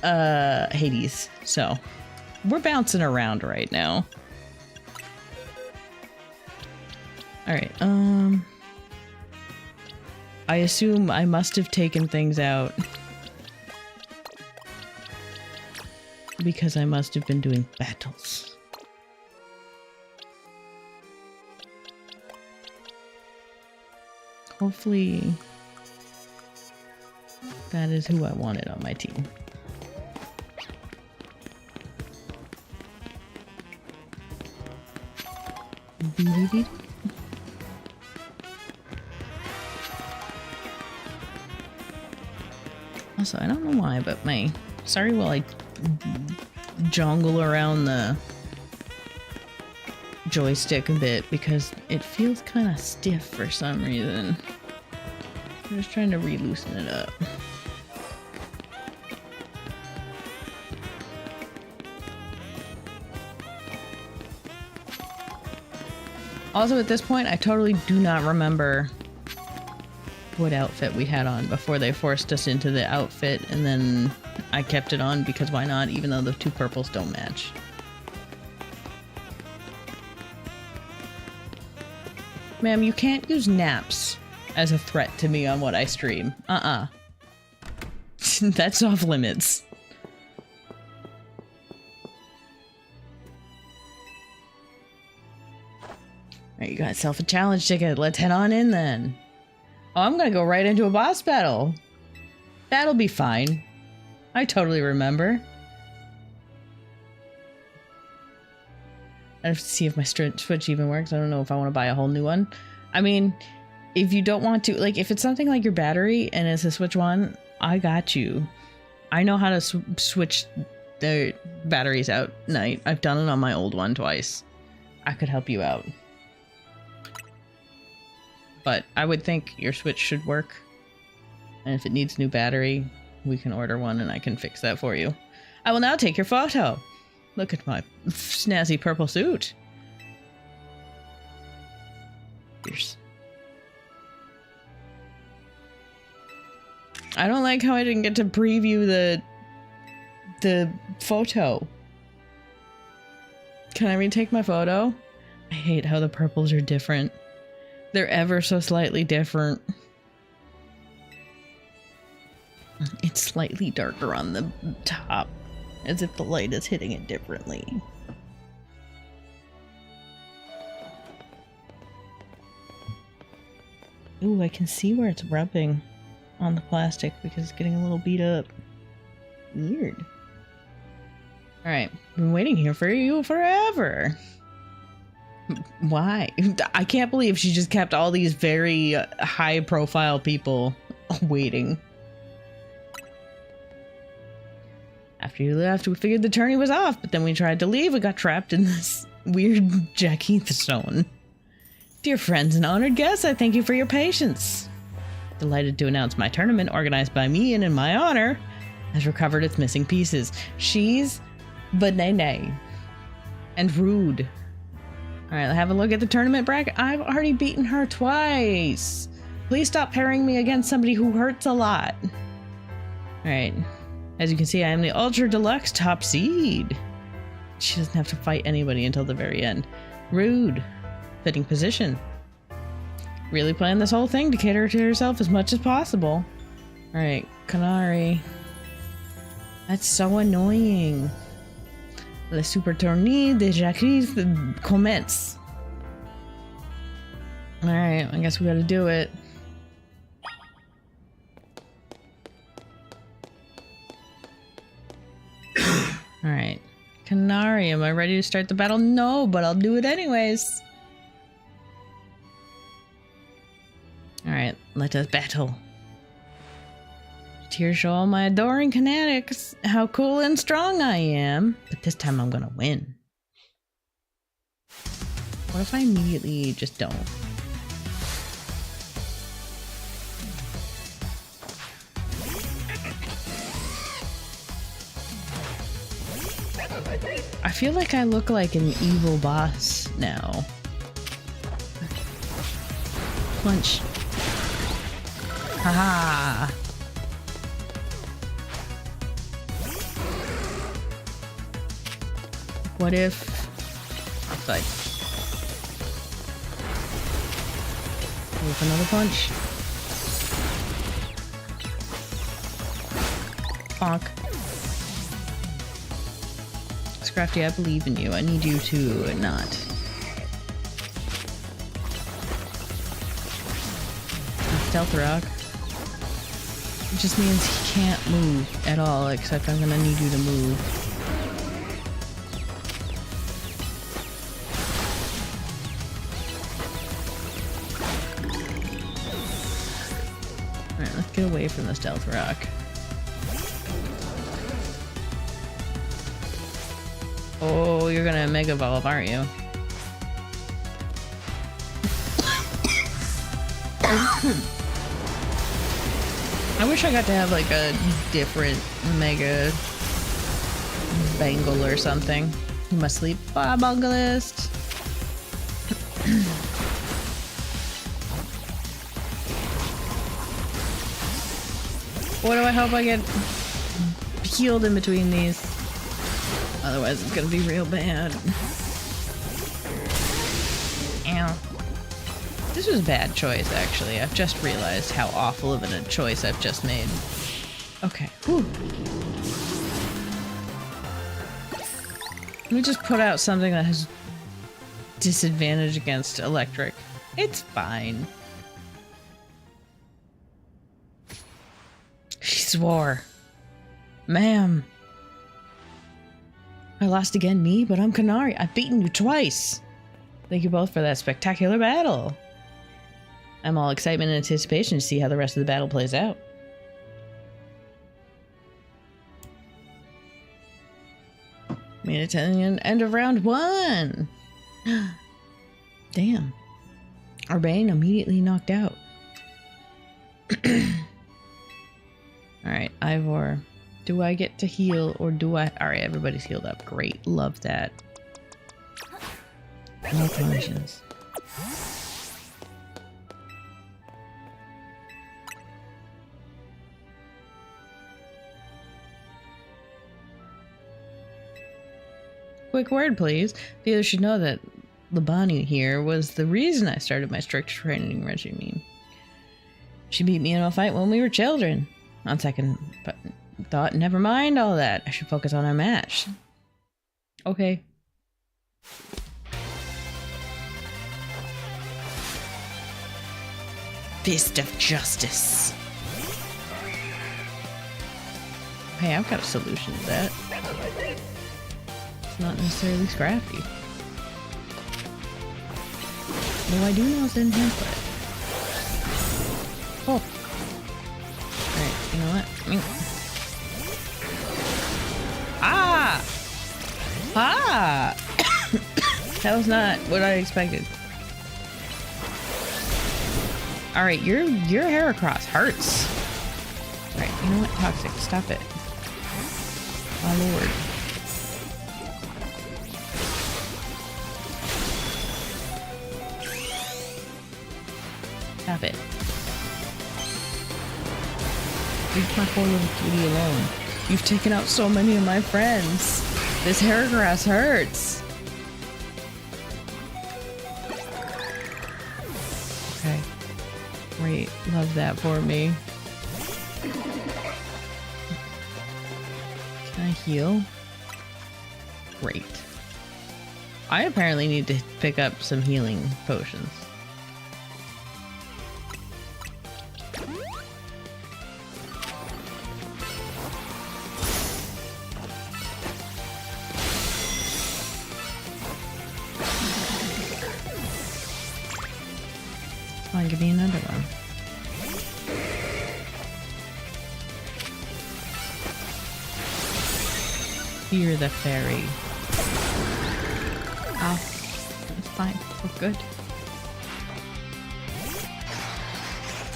Hades. So we're bouncing around right now. Alright, I assume I must have taken things out because I must have been doing battles. Hopefully that is who I wanted on my team. Also, I don't know why, but sorry while I jongle around the joystick a bit because it feels kind of stiff for some reason. I'm just trying to re-loosen it up. Also, at this point, I totally do not remember what outfit we had on before they forced us into the outfit, and then I kept it on because why not, even though the two purples don't match. Ma'am, you can't use naps as a threat to me on what I stream. That's off limits. Alright, you got yourself a challenge ticket. Let's head on in then. Oh, I'm gonna go right into a boss battle. That'll be fine. I totally remember. I have to see if my Switch even works. I don't know if I want to buy a whole new one. I mean, if you don't want to, like, if it's something like your battery and it's a Switch one, I got you. I know how to switch the batteries out. I've done it on my old one twice. I could help you out. But I would think your Switch should work. And if it needs new battery, we can order one and I can fix that for you. I will now take your photo. Look at my snazzy purple suit. Fierce. I don't like how I didn't get to preview the photo. Can I retake my photo? I hate how the purples are different. They're ever so slightly different. It's slightly darker on the top, as if the light is hitting it differently. Ooh, I can see where it's rubbing on the plastic because it's getting a little beat up. Weird. Alright, been waiting here for you forever. Why? I can't believe she just kept all these very high-profile people waiting. After you left, we figured the tourney was off, but then we tried to leave. We got trapped in this weird Jack Heath zone. Dear friends and honored guests, I thank you for your patience. Delighted to announce my tournament, organized by me and in my honor, has recovered its missing pieces. She's Banane and Rude. Alright, have a look at the tournament bracket. I've already beaten her twice. Please stop pairing me against somebody who hurts a lot. Alright. As you can see, I am the Ultra Deluxe top seed. She doesn't have to fight anybody until the very end. Rude. Fitting position. Really planned this whole thing to cater to herself as much as possible. Alright, Canary. That's so annoying. Le super tournée de Jacques commence. Alright, I guess we gotta do it. Alright. Canary, am I ready to start the battle? No, but I'll do it anyways. Let us battle. Tears show all my adoring kinetics how cool and strong I am. But this time I'm gonna win. What if I immediately just don't? I feel like I look like an evil boss now. Punch. Haha. What if... Outside. With another punch. Bonk. Scrafty, I believe in you. I need you to not. Stealth rock. It just means he can't move at all, except I'm gonna need you to move. Alright, let's get away from the stealth rock. Oh, you're gonna Mega Evolve, aren't you? I wish I got to have like a different Mega Bangle or something. You must sleep, Bunglist. What do I hope I get healed in between these? Otherwise it's gonna be real bad. Ow. This was a bad choice, actually. I've just realized how awful of a choice I've just made. Okay. Whew. Let me just put out something that has disadvantage against electric. It's fine. She swore. Ma'am. I lost again, me, but I'm Kanari. I've beaten you twice. Thank you both for that spectacular battle. I'm all excitement and anticipation to see how the rest of the battle plays out. Made it to the end of round 1. Damn. Urbane immediately knocked out. Alright, Ivor. Do I get to heal or do I... Alright, everybody's healed up. Great. Love that. No potions. Quick word, please. The others should know that Labani here was the reason I started my strict training regime. She beat me in a fight when we were children. On second thought, never mind all that. I should focus on our match. Okay. Fist of Justice. Hey, I've got a solution to that. It's not necessarily scrappy. Though I do know it's in template. Oh. Alright, you know what? Ah! Ah! That was not what I expected. Alright, your Heracross hurts. Alright, you know what? Toxic, stop it. My lord. Stop it. Leave my poor little cutie alone. You've taken out so many of my friends. This Heracross hurts. Okay. Great. Love that for me. Can I heal? Great. I apparently need to pick up some healing potions. Come on, give me another one. fear the fairy. Ow. It's fine. We're good.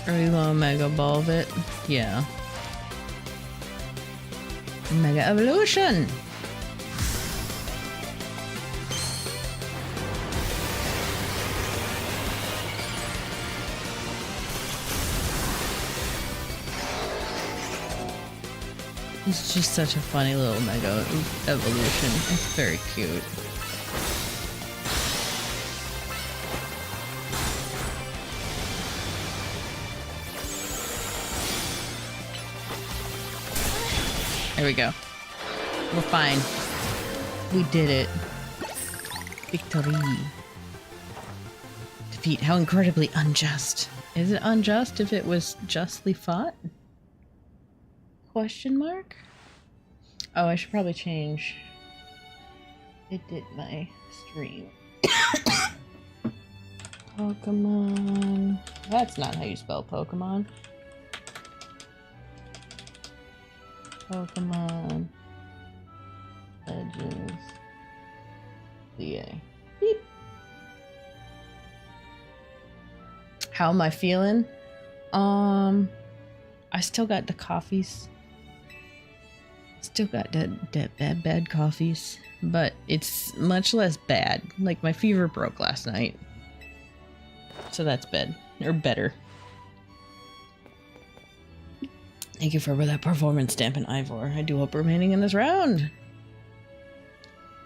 Are we gonna Mega Ball it? Yeah. Mega Evolution! It's just such a funny little Mega Evolution. It's very cute. There we go. We're fine. We did it. Victory. Defeat. How incredibly unjust. Is it unjust if it was justly fought? Question mark? Oh, I should probably change. It did my stream. Pokemon. That's not how you spell Pokemon. Pokemon Legends CA. Beep. How am I feeling? I still got the coffees. Still got that bad coffees, but it's much less bad. Like my fever broke last night, so that's bad or better. Thank you for that performance stamp and Ivor. I do hope remaining in this round.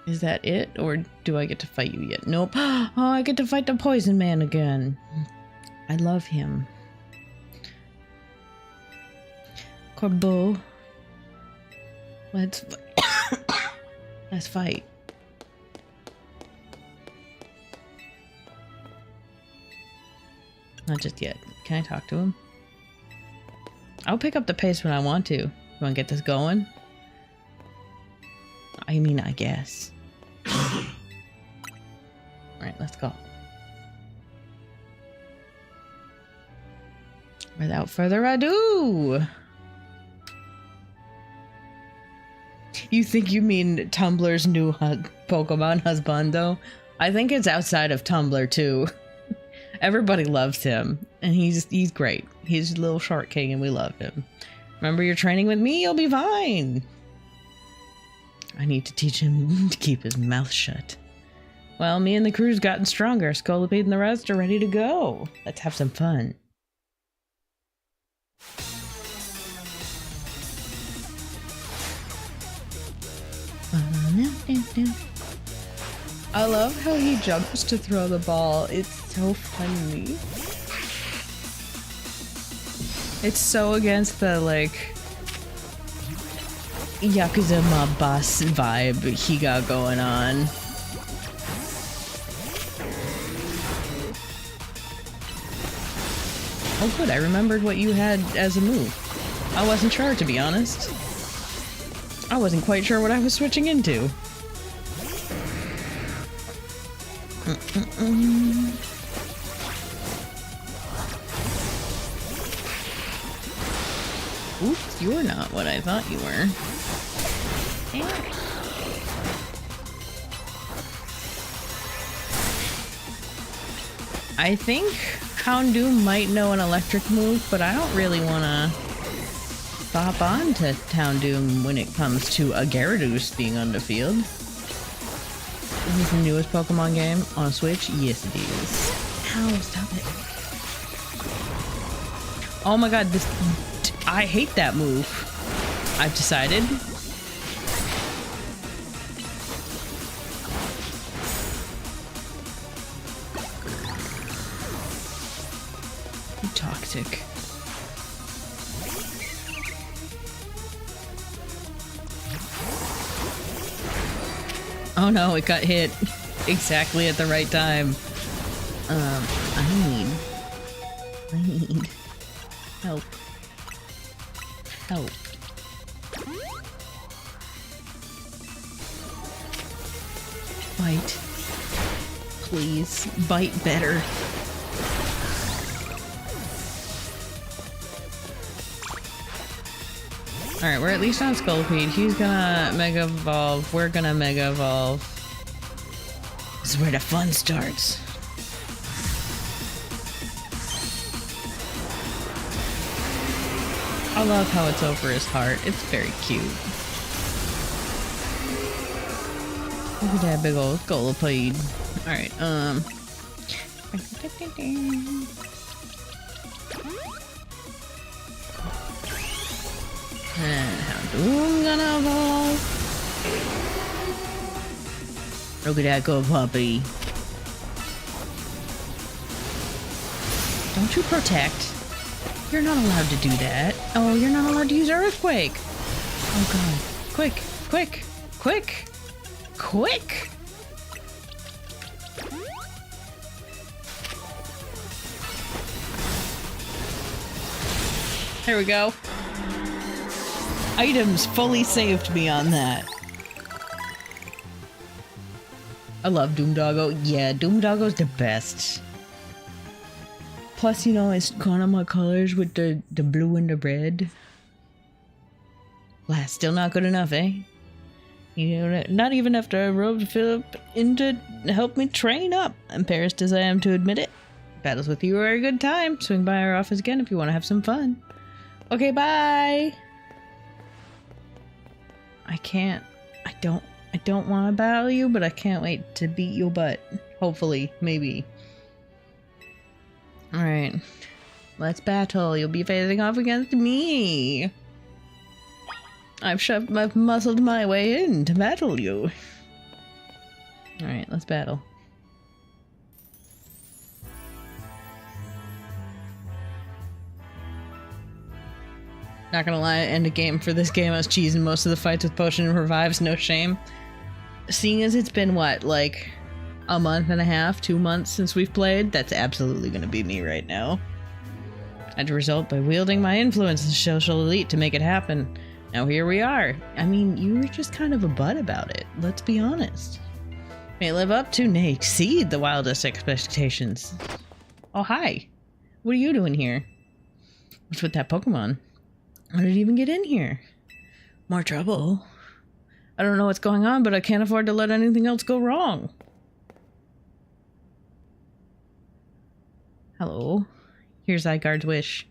Is that it? Or do I get to fight you yet? Nope. Oh, I get to fight the Poison Man again. I love him. Corbeau. Let's fight. Not just yet. Can I talk to him? I'll pick up the pace when I want to. You want to get this going? I mean, I guess. Alright, let's go. Without further ado! You think you mean Tumblr's new Pokemon Husbando? I think it's outside of Tumblr too. Everybody loves him, and he's great. He's a little short king, and we love him. Remember, you're training with me, you'll be fine. I need to teach him to keep his mouth shut. Well, me and the crew's gotten stronger. Scolipede and the rest are ready to go. Let's have some fun. I love how he jumps to throw the ball. It's so funny. It's so against the, like, Yakuza mob boss vibe he got going on. Oh good, I remembered what you had as a move. I wasn't sure, to be honest. I wasn't quite sure what I was switching into. Oops, you're not what I thought you were. I think Houndoom might know an electric move, but I don't really want to bop on to Houndoom when it comes to a Gyarados being on the field. Is this the newest Pokemon game on Switch? Yes, it is. Ow, stop it. Oh my god, this... I hate that move. I've decided. Toxic. Oh no, it got hit exactly at the right time. I need help. Help. Bite. Please, bite better. Alright, we're at least on Scolipede. He's gonna Mega Evolve. We're gonna Mega Evolve. This is where the fun starts. I love how it's over his heart. It's very cute. Look at that big old Scolipede. Alright, and Houndoom gonna evolve. Look at that good puppy. Don't you protect? You're not allowed to do that. Oh, you're not allowed to use Earthquake. Oh god. Quick, quick, quick, quick. There we go. Items fully saved me on that. I love Doomdoggo. Yeah, Doomdoggo's the best. Plus, you know, it's kind of my colors with the blue and the red. Well, still not good enough, eh? You know, not even after I rubbed Philip in to help me train up. Embarrassed as I am to admit it. Battles with you are a good time. Swing by our office again if you want to have some fun. Okay, bye! I can't. I don't want to battle you, but I can't wait to beat your butt. Hopefully, maybe. Alright. Let's battle. You'll be facing off against me. I've muscled my way in to battle you. Alright, let's battle. Not gonna lie, end of game for this game, I was cheesing most of the fights with potion and revives, no shame. Seeing as it's been, what, like a month and a half, 2 months since we've played, that's absolutely gonna be me right now. I had to result by wielding my influence as social elite to make it happen. Now here we are. I mean, you were just kind of a butt about it, let's be honest. May live up to, nay, exceed the wildest expectations. Oh, hi. What are you doing here? What's with that Pokemon? How did it even get in here? More trouble. I don't know what's going on, but I can't afford to let anything else go wrong. Hello. Here's Zygarde's wish.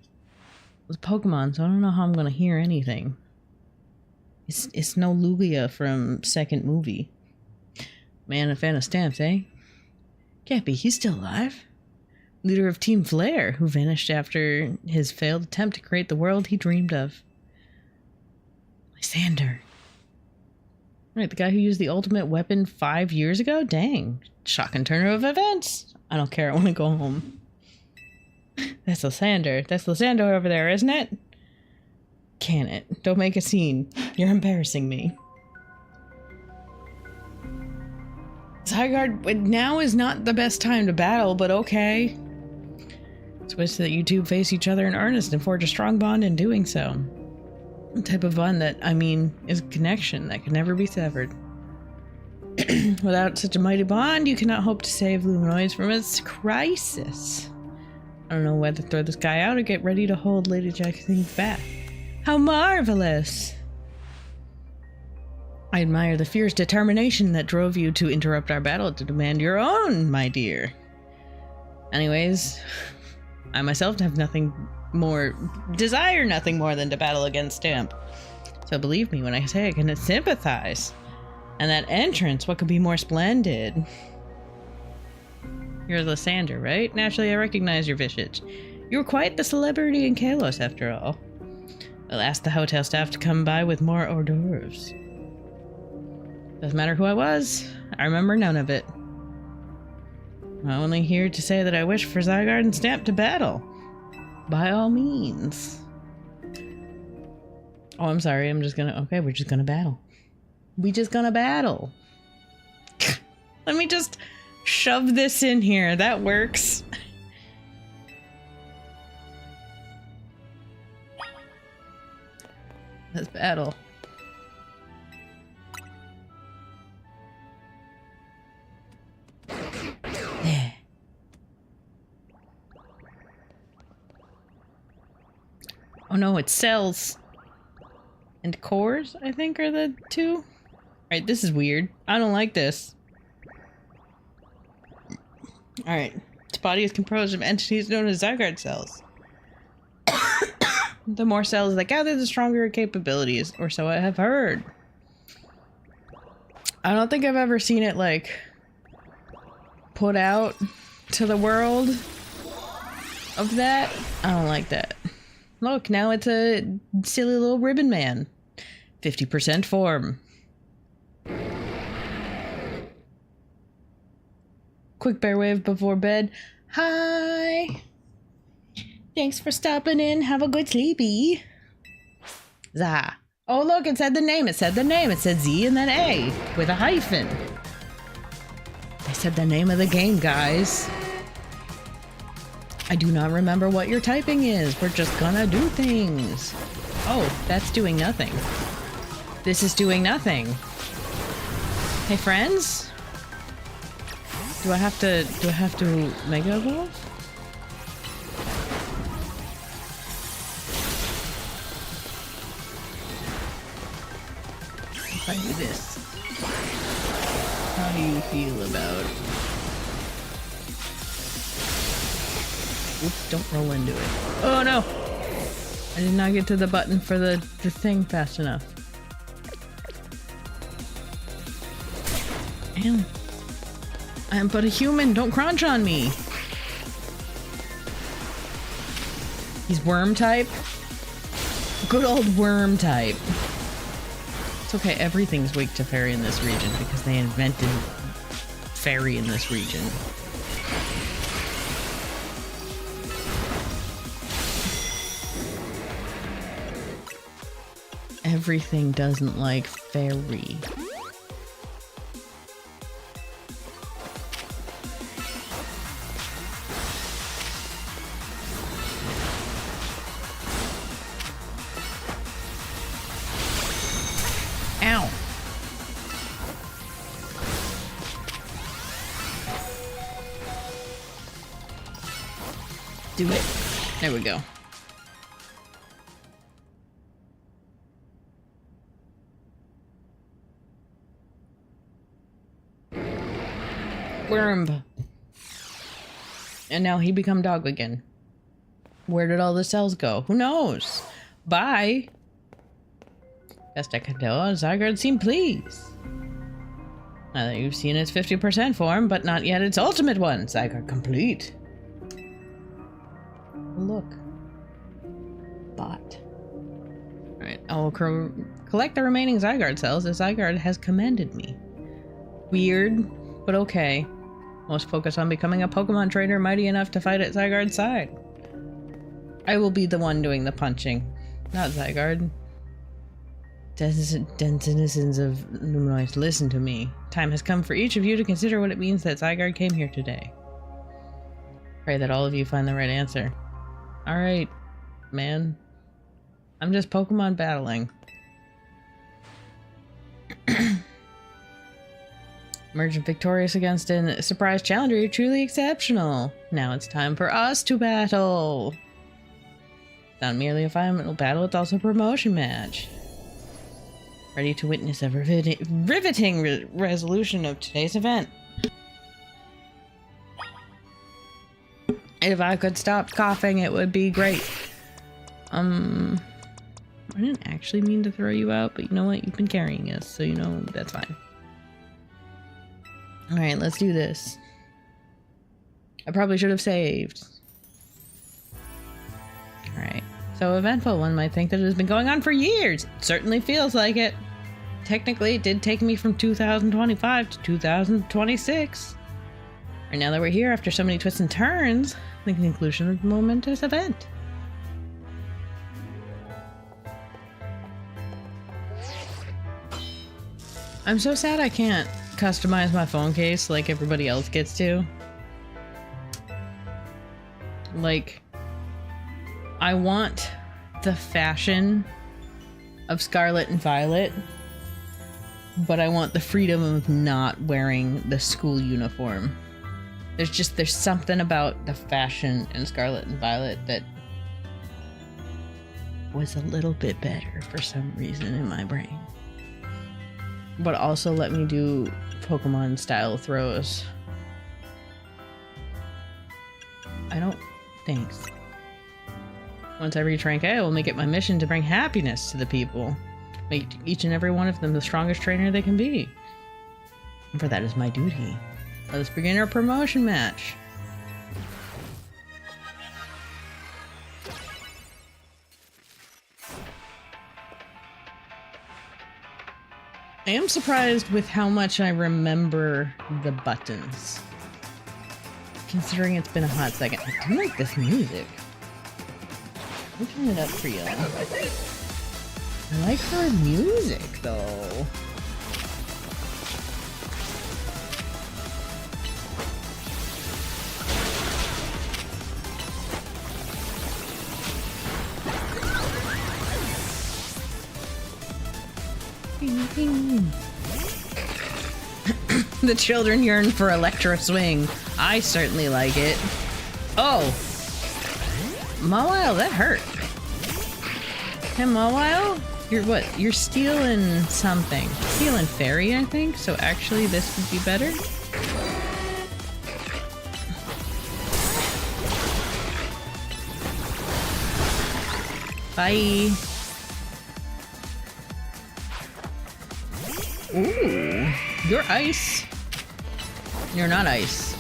It's Pokemon, so I don't know how I'm gonna hear anything. It's no Lugia from second movie. Man, a fan of stamps, eh? Can't be, he's still alive. Leader of Team Flare, who vanished after his failed attempt to create the world he dreamed of. Lysander. Right, the guy who used the ultimate weapon 5 years ago? Dang. Shocking turn of events. I don't care, I want to go home. That's Lysander. That's Lysander over there, isn't it? Can it? Don't make a scene. You're embarrassing me. Zygarde, now is not the best time to battle, but okay. It's wish that you two face each other in earnest and forge a strong bond in doing so. A type of bond that, I mean, is a connection that can never be severed. Without such a mighty bond, you cannot hope to save Luminoids from its crisis. I don't know whether to throw this guy out or get ready to hold Lady Jackson back. How marvelous! I admire the fierce determination that drove you to interrupt our battle to demand your own, my dear. Anyways, I myself have desire nothing more than to battle against Stamp. So believe me when I say I can sympathize. And that entrance, what could be more splendid? You're Lysander, right? Naturally, I recognize your visage. You're quite the celebrity in Kalos, after all. I'll ask the hotel staff to come by with more hors d'oeuvres. Doesn't matter who I was, I remember none of it. I'm only here to say that I wish for Zygarde and Stamp to battle. By all means. Oh, I'm sorry, okay, we're just gonna battle. We just gonna battle. Let me just shove this in here, that works. Let's battle. Yeah. Oh no, it sells. and cores, I think, are the two. Alright, this is weird. I don't like this. Alright. Its body is composed of entities known as Zygarde cells. The more cells that gather, the stronger capabilities, or so I have heard. I don't think I've ever seen it, like, put out to the world of that. I don't like that. Look, now it's a silly little ribbon man. 50% form. Quick bear wave before bed. Hi! Thanks for stopping in. Have a good sleepy. Zah. Oh, look, it said the name. It said the name. It said Z and then A with a hyphen. I said the name of the game, guys. I do not remember what your typing is. We're just gonna do things. Oh, that's doing nothing. This is doing nothing. Hey, friends? Do I have to Mega Evolve? If I do this, how do you feel about... Oops, don't roll into it. Oh no! I did not get to the button for the thing fast enough. Ow. I am but a human, don't crunch on me! He's worm type? Good old worm type. It's okay, everything's weak to fairy in this region because they invented fairy in this region. Everything doesn't like fairy. Ow. Do it. There we go. Worm. And now he become dog again. Where did all the cells go? Who knows? Bye. Best I can tell, Zygarde seemed pleased. Now that you've seen its 50% form, but not yet its ultimate one, Zygarde complete. Look. Bot. Alright, I will collect the remaining Zygarde cells as Zygarde has commanded me. Weird, but okay. Most focus on becoming a Pokemon trainer mighty enough to fight at Zygarde's side. I will be the one doing the punching, not Zygarde. Denizens of Luminois, listen to me. Time has come for each of you to consider what it means that Zygarde came here today. Pray that all of you find the right answer. Alright, man. I'm just Pokemon battling. Emerging victorious against a surprise challenger, you're truly exceptional. Now it's time for us to battle. Not merely a final battle, it's also a promotion match. Ready to witness a riveting resolution of today's event. If I could stop coughing, it would be great. I didn't actually mean to throw you out, but you know what? You've been carrying us, so you know that's fine. Alright, let's do this. I probably should have saved. Alright. So eventful, one might think that it has been going on for years. It certainly feels like it. Technically, it did take me from 2025 to 2026. And now that we're here after so many twists and turns, the conclusion of the momentous event. I'm so sad I can't customize my phone case like everybody else gets to. Like, I want the fashion of Scarlet and Violet, but I want the freedom of not wearing the school uniform. There's something about the fashion in Scarlet and Violet that was a little bit better for some reason in my brain. But also let me do Pokemon style throws. I don't... Thanks. Once I reach rank A, I will make it my mission to bring happiness to the people. Make each and every one of them the strongest trainer they can be. And for that is my duty. Let's begin our promotion match. I am surprised with how much I remember the buttons. Considering it's been a hot second. I do like this music. I'll turn it up for you. I like her music, though. The children yearn for Electro Swing. I certainly like it. Oh! Mawile, that hurt. Hey, Mawile? You're what? You're stealing something. Stealing fairy, I think? So actually this would be better? Bye! Ooh, you're ice. You're not ice.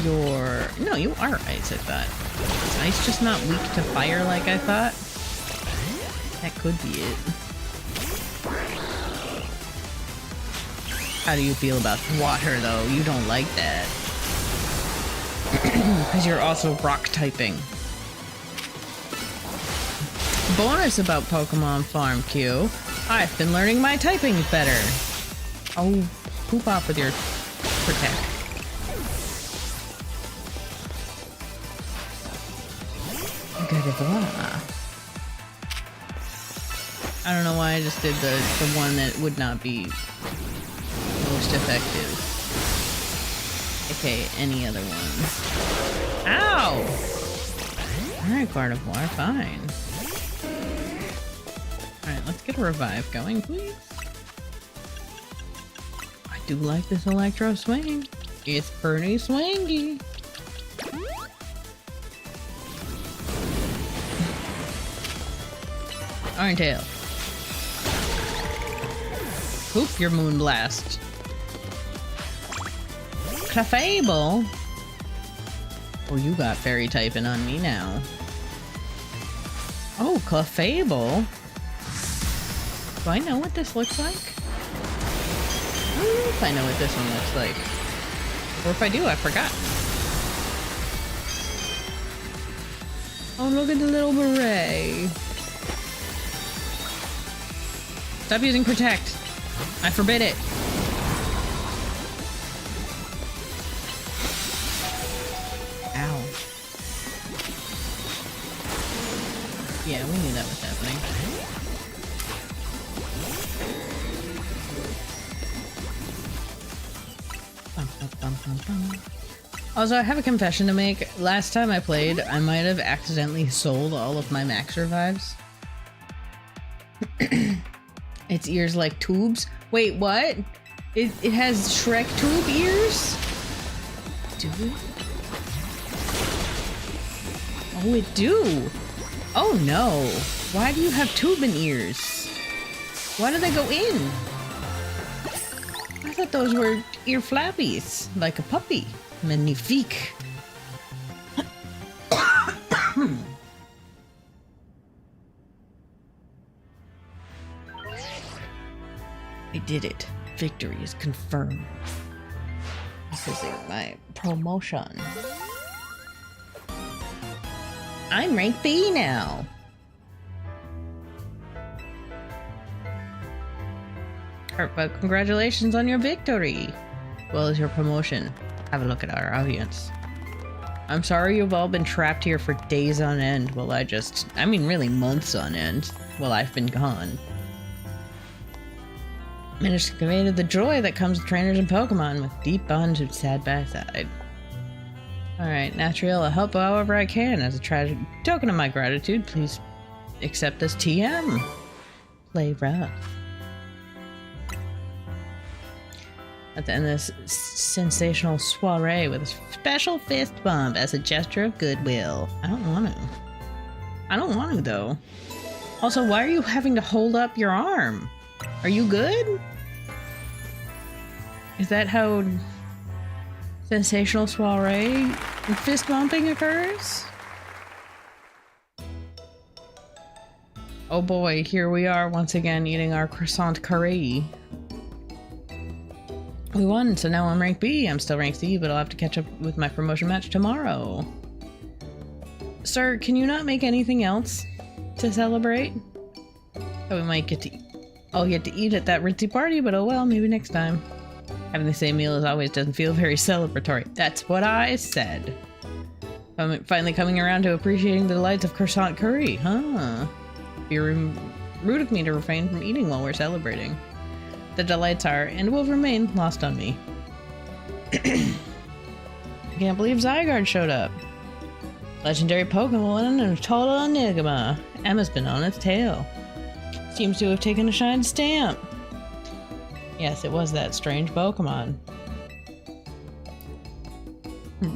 No, you are ice, I thought. Is ice just not weak to fire like I thought? That could be it. How do you feel about water, though? You don't like that. Because you're also rock typing. Bonus about Pokemon Farm Q. I've been learning my typing better. Oh, poop off with your protect. I don't know why I just did the one that would not be most effective. Okay, any other ones. Ow! Alright, Gardevoir, fine. Alright, let's get a revive going, please. I do like this Electro Swing. It's pretty swingy. Iron Tail. Poop your Moonblast. Clefable. Oh, you got fairy typing on me now. Oh, Clefable. Do I know what this looks like? I don't know if I know what this one looks like. Or if I do, I forgot. Oh, look at the little beret. Stop using Protect. I forbid it. Ow. Yeah, we knew that was happening. Also, I have a confession to make. Last time I played, I might have accidentally sold all of my max revives. Its ears like tubes. Wait, what? It has Shrek tube ears? Do it? Oh, it do. Oh no. Why do you have tubing ears? Why do they go in? I thought those were ear flappies, like a puppy. Magnifique. I did it. Victory is confirmed. This is my promotion. I'm rank B now. But congratulations on your victory. Well as your promotion. Have a look at our audience. I'm sorry you've all been trapped here for days on end while I mean really months on end while I've been gone. Managed to convey the joy that comes with trainers and Pokemon with deep bonds side by side. Alright, Naturel, I'll help however I can. As a token of my gratitude, please accept this TM. Play rough. At the end of this sensational soiree with a special fist bump as a gesture of goodwill. I don't want to. I don't want to, though. Also, why are you having to hold up your arm? Are you good? Is that how sensational soiree and fist bumping occurs? Oh boy, here we are once again eating our croissant curry. We won, so now I'm rank B. I'm still rank C, but I'll have to catch up with my promotion match tomorrow. Sir, can you not make anything else to celebrate? Oh, we might get to... I'll get to eat at that ritzy party, but oh well, maybe next time. Having the same meal as always doesn't feel very celebratory. That's what I said. I'm finally coming around to appreciating the delights of croissant curry, huh? You're rude of me to refrain from eating while we're celebrating. The delights are, and will remain, lost on me. I can't believe Zygarde showed up. Legendary Pokemon and a total enigma. Emma's been on its tail. Seems to have taken a shine stamp. Yes, it was that strange Pokemon.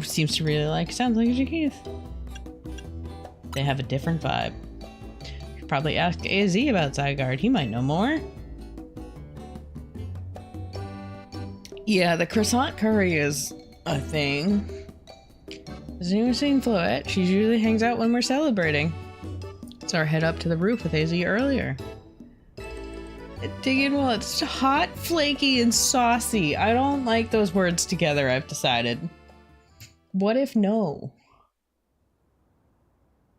Seems to really like, sounds like a Keith. They have a different vibe. Should probably ask AZ about Zygarde, he might know more. Yeah, the croissant curry is a thing. Has anyone seen Floette? She usually hangs out when we're celebrating. So I head up to the roof with AZ earlier. Dig in while it's hot, flaky, and saucy. I don't like those words together, I've decided. What if no?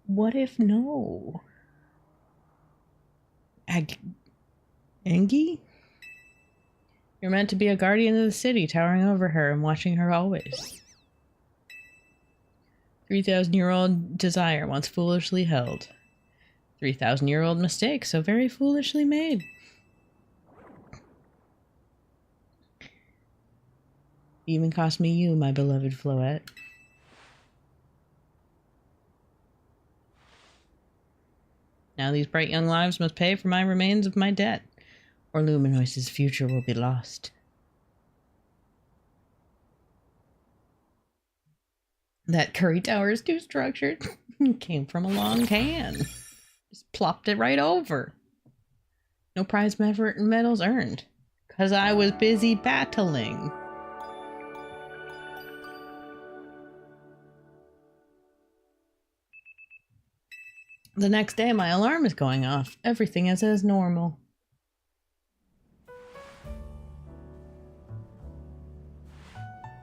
What if no? Angie? You're meant to be a guardian of the city, towering over her and watching her always. 3,000-year-old desire once foolishly held. 3,000-year-old mistake, so very foolishly made. Even cost me you, my beloved Floette. Now these bright young lives must pay for my remains of my debt, or Luminoise's future will be lost. That curry tower is too structured. It came from a long can. Just plopped it right over. No prize medals earned. 'Cause I was busy battling. The next day, my alarm is going off. Everything is as normal.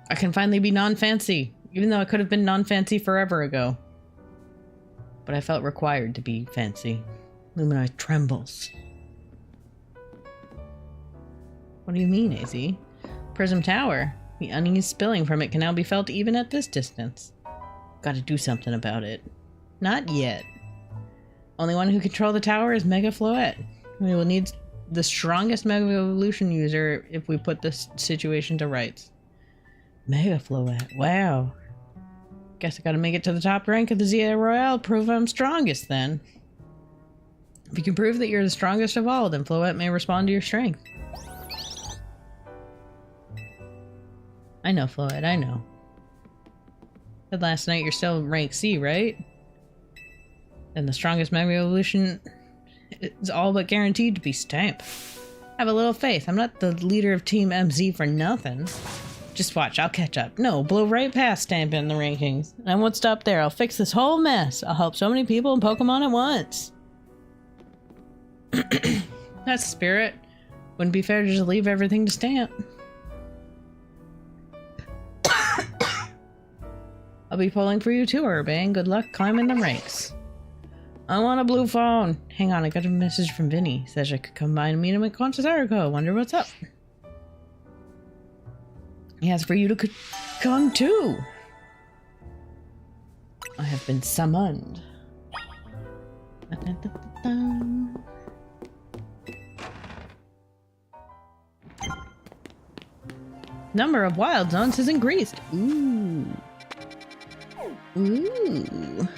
I can finally be non-fancy, even though I could have been non-fancy forever ago. But I felt required to be fancy. Luminoise trembles. What do you mean, AZ? Prism Tower. The unease spilling from it can now be felt even at this distance. Gotta do something about it. Not yet. Only one who can control the tower is Mega Floette. We will need the strongest Mega Evolution user if we put this situation to rights. Mega Floette, wow. Guess I gotta make it to the top rank of the ZA Royale, prove I'm strongest then. If you can prove that you're the strongest of all, then Floette may respond to your strength. I know, Floette, I know. Said last night you're still rank C, right? And the strongest Mega Evolution is all but guaranteed to be Stamp. Have a little faith. I'm not the leader of Team MZ for nothing. Just watch, I'll catch up. No, blow right past Stamp in the rankings. And I won't stop there. I'll fix this whole mess. I'll help so many people and Pokemon at once. That's the spirit. Wouldn't be fair to just leave everything to Stamp. I'll be pulling for you too, Urbane. Good luck climbing the ranks. I want a blue phone. Hang on, I got a message from Vinny. Says I could come by and meet him at Conchazarico. Wonder what's up. He asks for you to come too. I have been summoned. Number of wild zones has increased. Ooh. Ooh.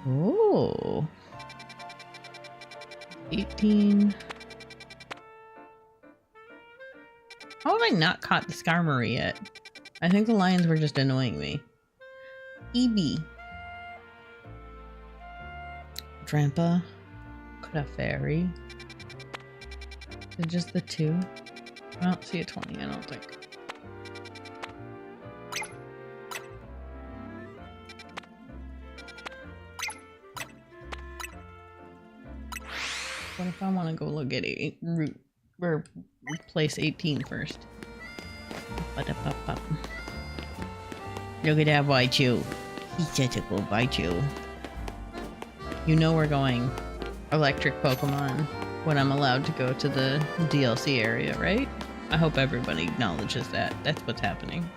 Oh. 18. How have I not caught the Skarmory yet? I think the lions were just annoying me. EB. Drampa. Clefairy. Is it just the 2? I don't see a 20, I don't think. What if I want to go look at place 18 first? Look at that Raichu. He's such a cool Raichu. You know we're going electric Pokemon when I'm allowed to go to the DLC area, right? I hope everybody acknowledges that. That's what's happening.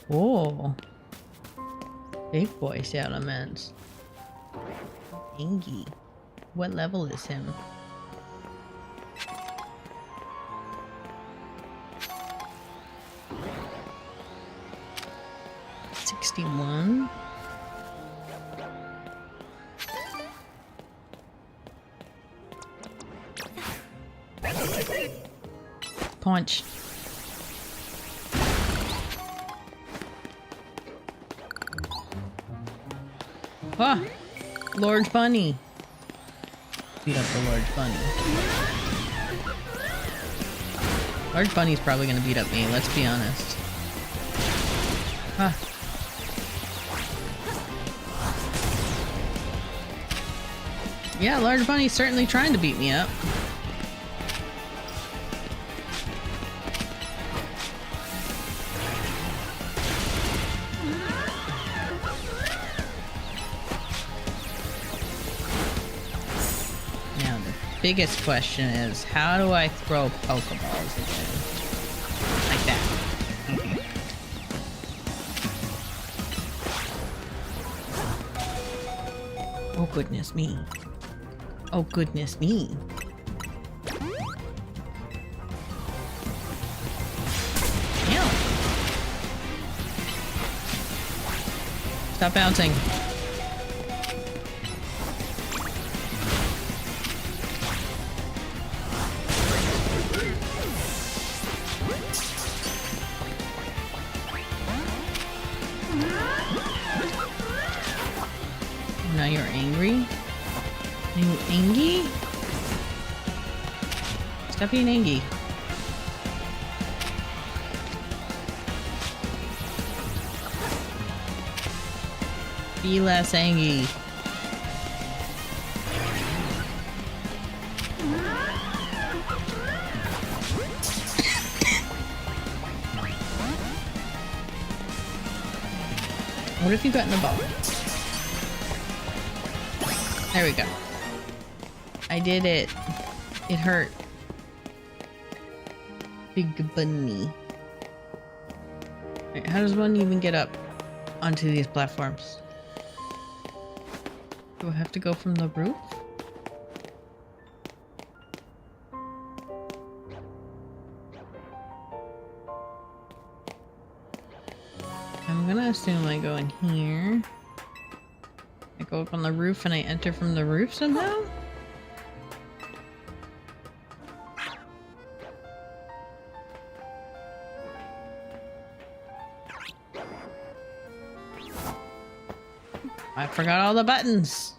Oh. Big boy Salamence. Angie. What level is him? $61. Punch. Ah! Large bunny. Beat up the large bunny. Large bunny's probably gonna beat up me, let's be honest. Ah. Yeah, large bunny's certainly trying to beat me up. Biggest question is, how do I throw Pokeballs again? Like that. Oh goodness me. Oh goodness me. Ew. Stop bouncing. Now you're angry? Are you angry? Stop being angry. Be less angry. What if you got in the ball? There we go. I did it. It hurt. Big bunny. Right, how does one even get up onto these platforms? Do I have to go from the roof? I'm gonna assume I go in here. I go up on the roof and I enter from the roof somehow? I forgot all the buttons.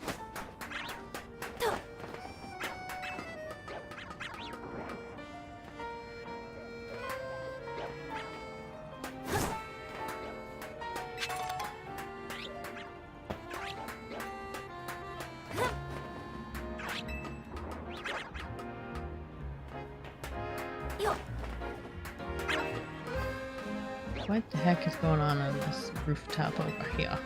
What the heck is going on this rooftop over here?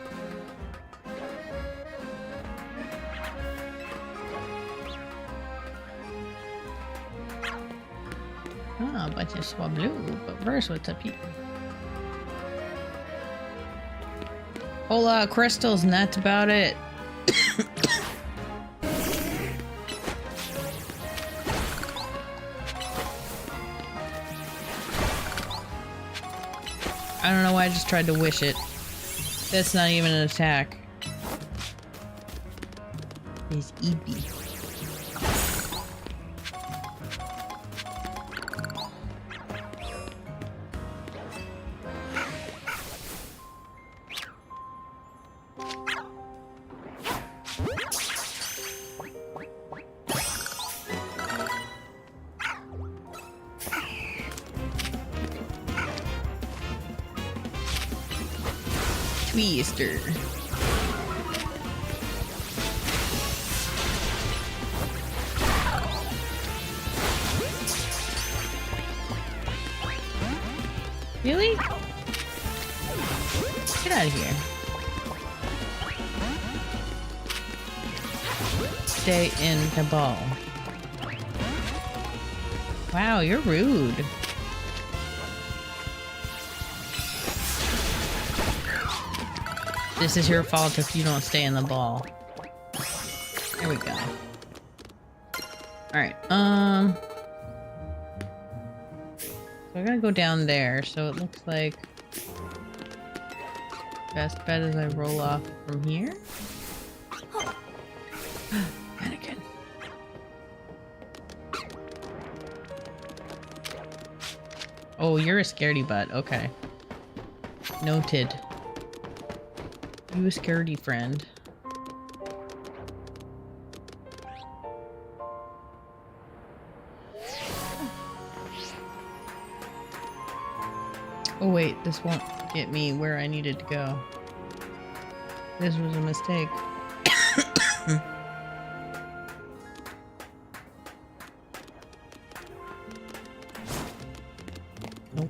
Oh, a bunch of Swablu, but first what's up here? Hola, crystals, and that's about it. I just tried to wish it. That's not even an attack. It's Eevee. Twister. Really? Get out of here. Stay in the ball. Wow, you're rude. This is your fault if you don't stay in the ball. There we go. Alright, so I gotta go down there, so it looks like best bet is I roll off from here. Mannequin. Oh, you're a scaredy butt. Okay. Noted. You a scaredy friend. Oh wait, this won't get me where I needed to go. This was a mistake. Nope.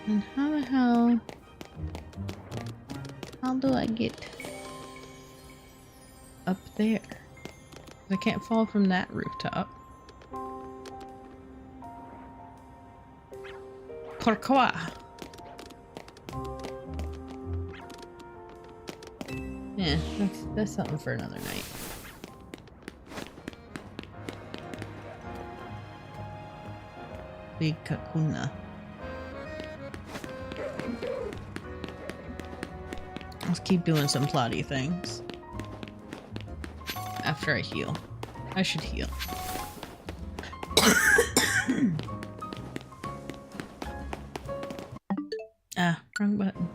And how the hell... How do I get up there? I can't fall from that rooftop. Pourquoi? Yeah, that's something for another night. Big Kakuna. Let's keep doing some plotty things. After I heal. I should heal. Ah, wrong button.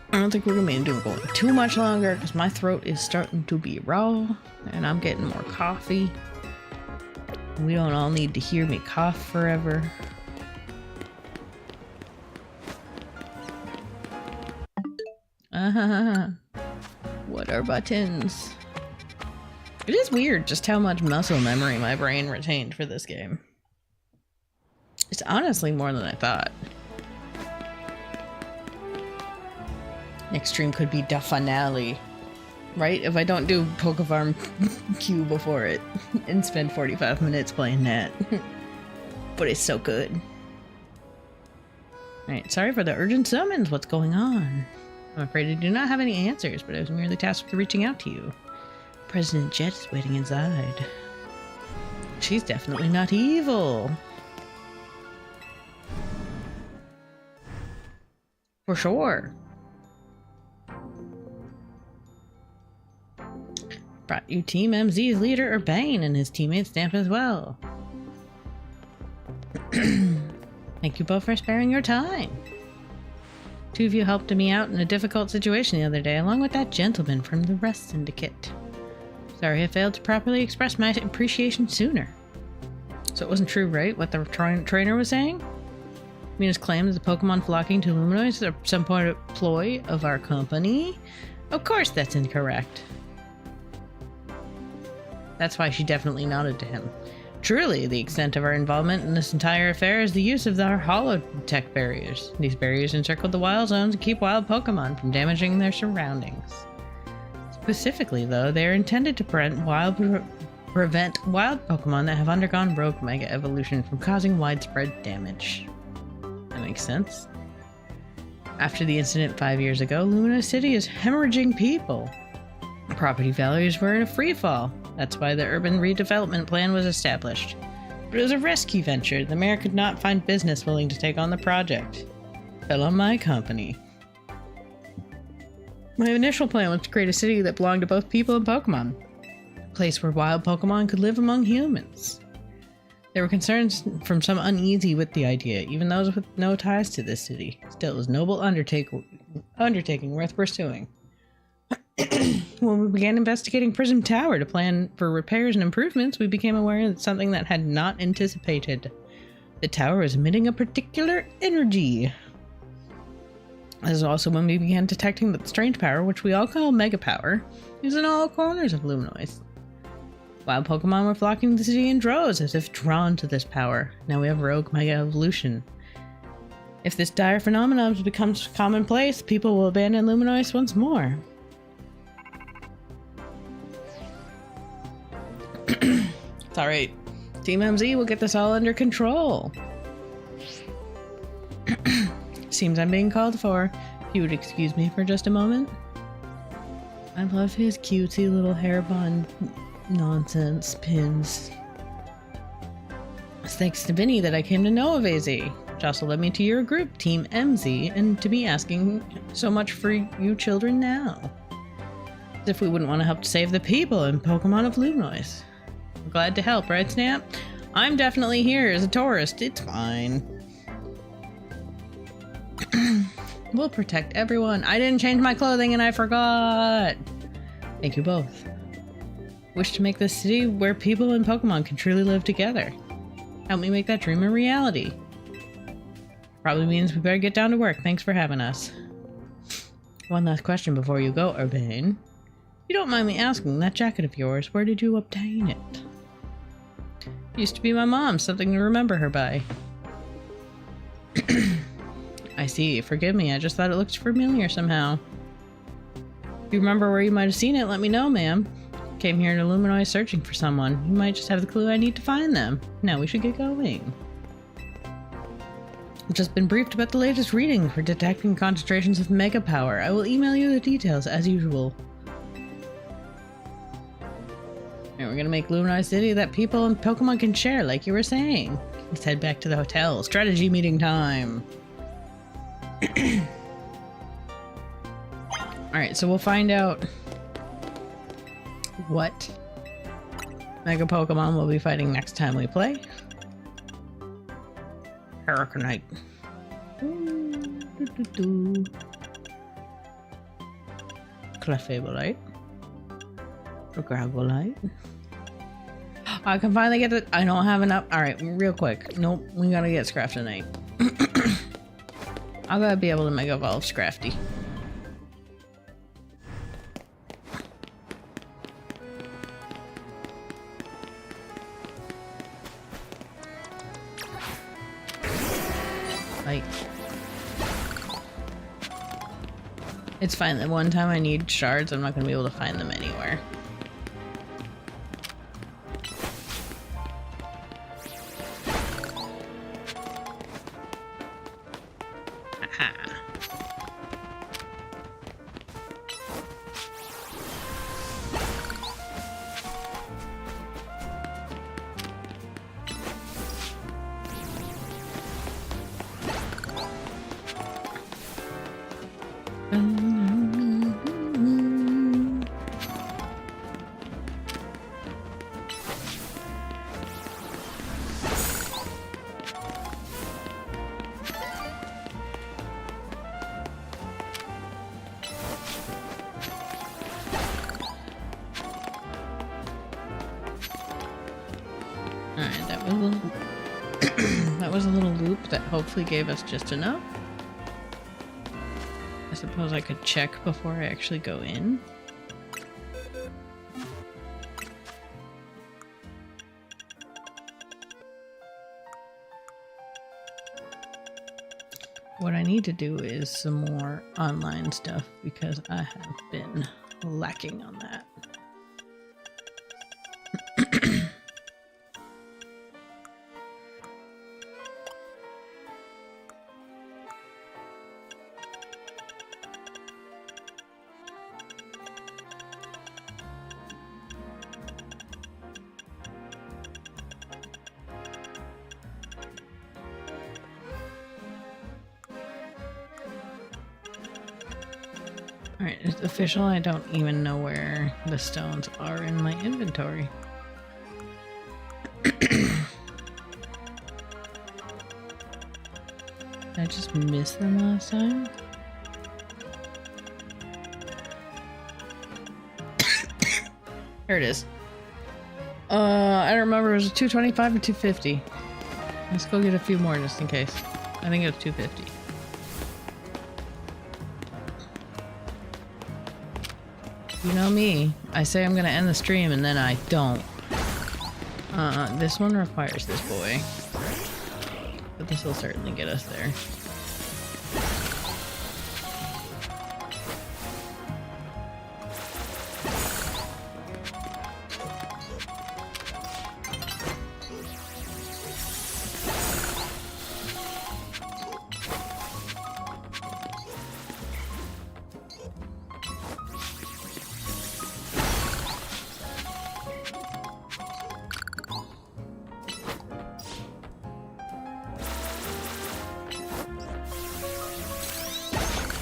I don't think we're gonna be doing going too much longer because my throat is starting to be raw and I'm getting more coffee. We don't all need to hear me cough forever. What are buttons? It is weird just how much muscle memory my brain retained for this game. It's honestly more than I thought. Next stream could be the finale. Right? If I don't do PokeFarm Q before it and spend 45 minutes playing that. But it's so good. Alright, sorry for the urgent summons. What's going on? I'm afraid I do not have any answers, but I was merely tasked with reaching out to you. President Jet is waiting inside. She's definitely not evil. For sure. Brought you Team MZ's leader, Urbane, and his teammate Stamp as well. Thank you both for sparing your time. Two of you helped me out in a difficult situation the other day, along with that gentleman from the Rest Syndicate. Sorry I failed to properly express my appreciation sooner. So it wasn't true, right? What the trainer was saying? Mina's claim that the Pokemon flocking to Luminoids are some part of ploy of our company? Of course that's incorrect. That's why she definitely nodded to him. Truly, the extent of our involvement in this entire affair is the use of our holotech barriers. These barriers encircle the wild zones and keep wild Pokemon from damaging their surroundings. Specifically, though, they are intended to prevent wild Prevent wild Pokemon that have undergone rogue Mega Evolution from causing widespread damage. That makes sense. After the incident 5 years ago, Lumina City is hemorrhaging people. Property values were in a free fall. That's why the urban redevelopment plan was established. But it was a rescue venture. The mayor could not find business willing to take on the project. Fell on my company. My initial plan was to create a city that belonged to both people and Pokemon. A place where wild Pokemon could live among humans. There were concerns from some uneasy with the idea, even those with no ties to this city. Still, it was a noble undertaking worth pursuing. When we began investigating Prism Tower to plan for repairs and improvements, we became aware that something that had not anticipated. The tower was emitting a particular energy. This is also when we began detecting that strange power, which we all call Mega Power, is in all corners of Luminois. Wild Pokemon were flocking the city in droves, as if drawn to this power. Now we have rogue Mega Evolution. If this dire phenomenon becomes commonplace, people will abandon Luminois once more. It's alright. Team MZ will get this all under control. Seems I'm being called for. If you would excuse me for just a moment. I love his cutesy little hair bun nonsense pins. It's thanks to Vinny that I came to know of AZ, which also led me to your group, Team MZ, and to be asking so much for you children now. As if we wouldn't want to help to save the people and Pokemon of Luminois. I'm glad to help, right, Snap? I'm definitely here as a tourist. It's fine. We'll protect everyone. I didn't change my clothing and I forgot. Thank you both. Wish to make this city where people and Pokemon can truly live together. Help me make that dream a reality. Probably means we better get down to work. Thanks for having us. One last question before you go, Urbane. If you don't mind me asking, that jacket of yours, where did you obtain it? Used to be my mom's, something to remember her by. I see. Forgive me, I just thought it looked familiar somehow. If you remember where you might have seen it, let me know, ma'am. Came here to Luminois searching for someone. You might just have the clue I need to find them. Now we should get going. I've just been briefed about the latest reading for detecting concentrations of Mega Power. I will email you the details as usual. And we're gonna make Luminois City that people and Pokemon can share, like you were saying. Let's head back to the hotel. Strategy meeting time. Alright, so we'll find out what Mega Pokemon we'll be fighting next time we play. Hurricanite. Clefableite. Gravelite. I can finally get it. I don't have enough. Alright, real quick. Nope, we gotta get Scraftonite. I gotta be able to Mega Evolve Scrafty. Like, it's fine. The one time I need shards, I'm not gonna be able to find them anywhere. Alright, that was a little loop that hopefully gave us just enough. I suppose I could check before I actually go in. What I need to do is some more online stuff because I have been lacking on that. Alright, it's official. I don't even know where the stones are in my inventory. Did I just miss them last time? Here it is. I don't remember. It was 225 or 250. Let's go get a few more just in case. I think it was 250. You know me. I say I'm gonna end the stream and then I don't. This one requires this boy. But this will certainly get us there.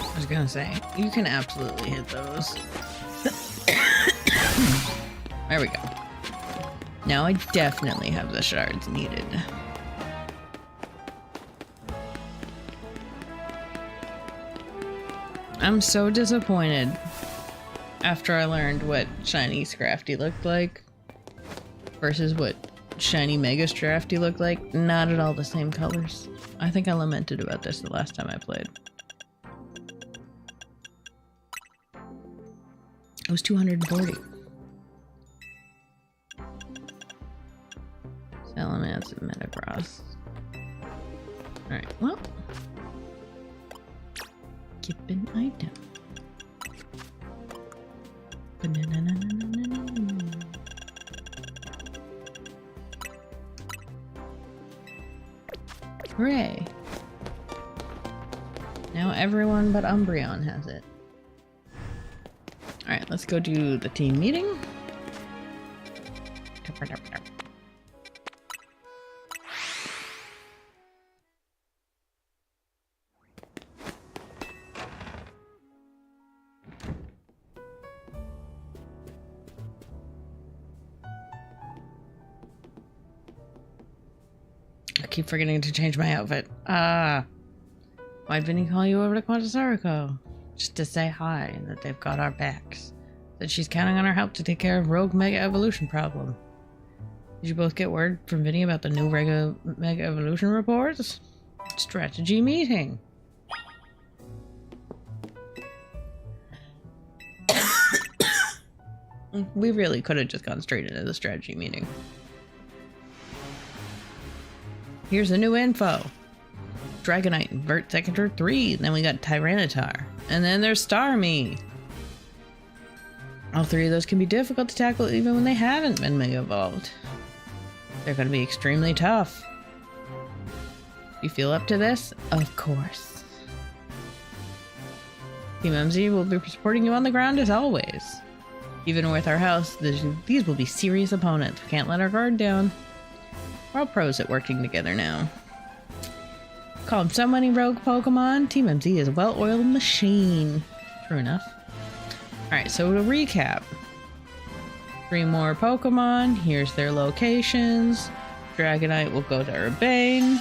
I was gonna say, you can absolutely hit those. There we go. Now I definitely have the shards needed. I'm so disappointed after I learned what shiny Scrafty looked like versus what shiny Mega Scrafty looked like. Not at all the same colors. I think I lamented about this the last time I played. It was 240. Salamence and Metagross. Alright, well. Keep an item. Hooray! Now everyone but Umbreon has it. Alright, let's go do the team meeting. I keep forgetting to change my outfit. Why'd Vinny call you over to Quantasarico? Just to say hi and that they've got our backs. That she's counting on our help to take care of Rogue Mega Evolution problem. Did you both get word from Vinny about the new Mega Evolution reports? Strategy meeting. We really could have just gone straight into the strategy meeting. Here's the new info. Dragonite and Vert Sector 3. Then we got Tyranitar. And then there's Starmie. All three of those can be difficult to tackle even when they haven't been Mega Evolved. They're going to be extremely tough. You feel up to this? Of course. Team MZ will be supporting you on the ground as always. Even with our house, these will be serious opponents. We can't let our guard down. We're all pros at working together now. Called so many rogue Pokemon, Team MZ is a well-oiled machine. True enough. Alright, so to recap. 3 more Pokemon. Here's their locations. Dragonite will go to Urbane.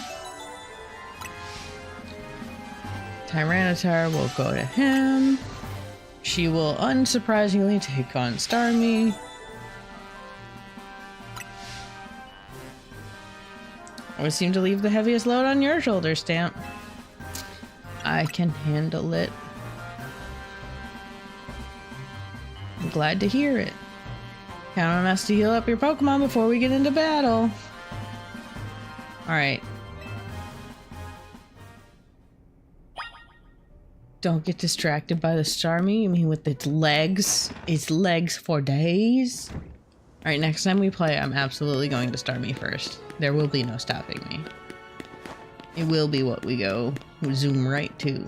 Tyranitar will go to him. She will unsurprisingly take on Starmie. Always seem to leave the heaviest load on your shoulders, Stamp. I can handle it. I'm glad to hear it. Count on us to heal up your Pokemon before we get into battle. Alright. Don't get distracted by the Starmie. I mean, with its legs. Its legs for days. Alright, next time we play, I'm absolutely going to Starmie first. There will be no stopping me. It will be what we go zoom right to.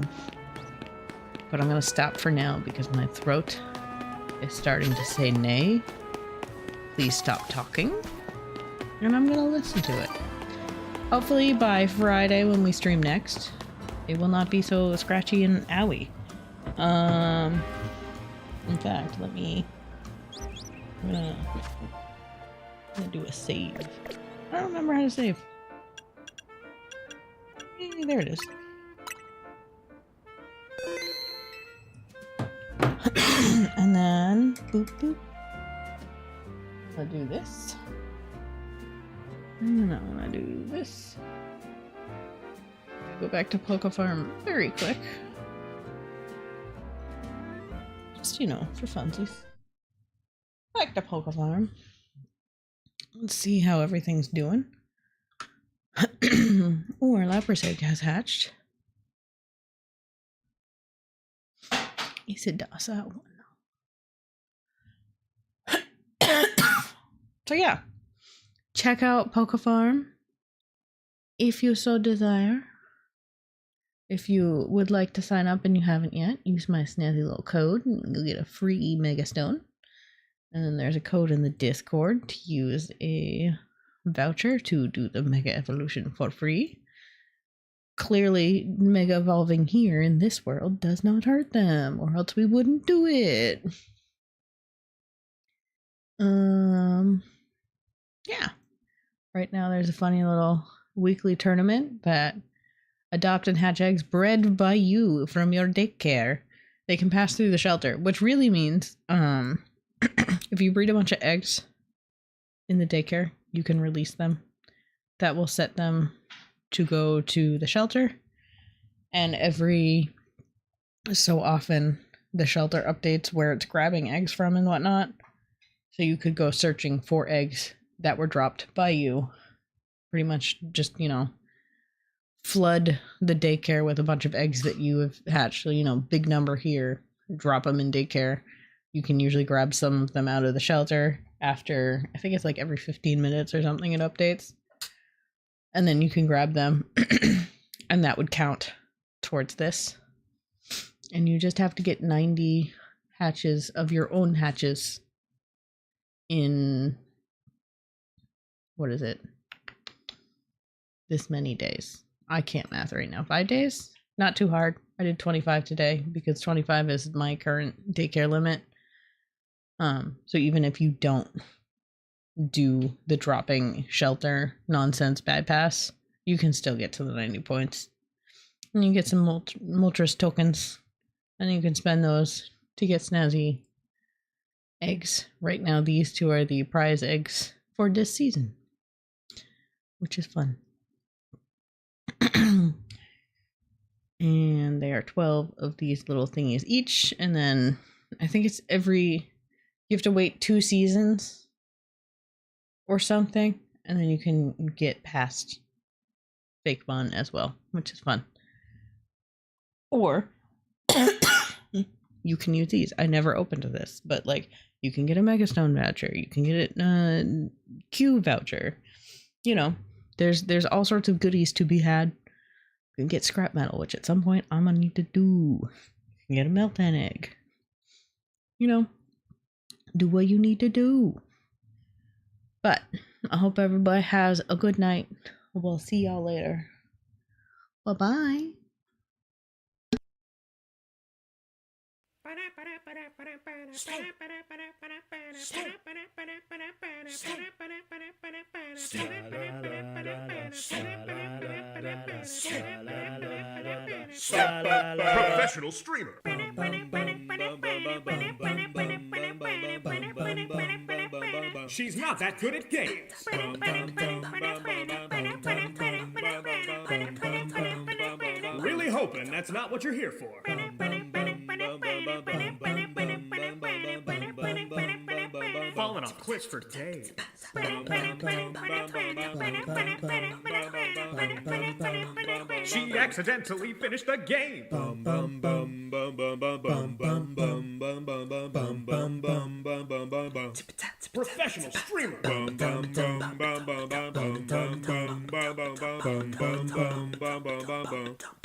But I'm going to stop for now because my throat is starting to say nay. Please stop talking. And I'm going to listen to it. Hopefully by Friday when we stream next, it will not be so scratchy and owie. In fact, I'm gonna do a save. I don't remember how to save. There it is. And then boop boop. I'm gonna do this. And I'm gonna do this. Go back to PokeFarm very quick. Just, you know, for funsies. Back to PokeFarm. Let's see how everything's doing. Oh, our Lapras egg has hatched. Is it docile one? So yeah, check out PokeFarm if you so desire. If you would like to sign up and you haven't yet, use my snazzy little code and you'll get a free Mega Stone. And then there's a code in the Discord to use a voucher to do the Mega Evolution for free. Clearly, Mega Evolving here in this world does not hurt them, or else we wouldn't do it. Yeah. Right now there's a funny little weekly tournament that adopt and hatch eggs bred by you from your daycare. They can pass through the shelter, which really means, if you breed a bunch of eggs in the daycare, you can release them. That will set them to go to the shelter. And every so often, the shelter updates where it's grabbing eggs from and whatnot. So you could go searching for eggs that were dropped by you. Pretty much just, you know, flood the daycare with a bunch of eggs that you have hatched. So, you know, big number here, drop them in daycare. You can usually grab some of them out of the shelter after, I think it's like every 15 minutes or something it updates. And then you can grab them and that would count towards this. And you just have to get 90 hatches of your own hatches in, what is it? This many days. I can't math right now. 5 days? Not too hard. I did 25 today because 25 is my current daycare limit. So even if you don't do the dropping shelter nonsense bad pass, you can still get to the 90 points. And you get some Moltres tokens. And you can spend those to get snazzy eggs. Right now, these two are the prize eggs for this season, which is fun. And there are 12 of these little thingies each. And then I think it's you have to wait 2 seasons or something. And then you can get past Fake Bun as well, which is fun. Or you can use these. I never opened this, but like you can get a Mega Stone voucher. You can get a Q voucher. You know, there's all sorts of goodies to be had. You can get scrap metal, which at some point I'm gonna need to do. You can get a Meltan egg. You know, do what you need to do. But I hope everybody has a good night. We'll see y'all later. Bye-bye. Professional streamer. She's not that good at games. Really hoping that's not what you're here for. Falling off cliffs for days. She accidentally finished the game. Professional streamer.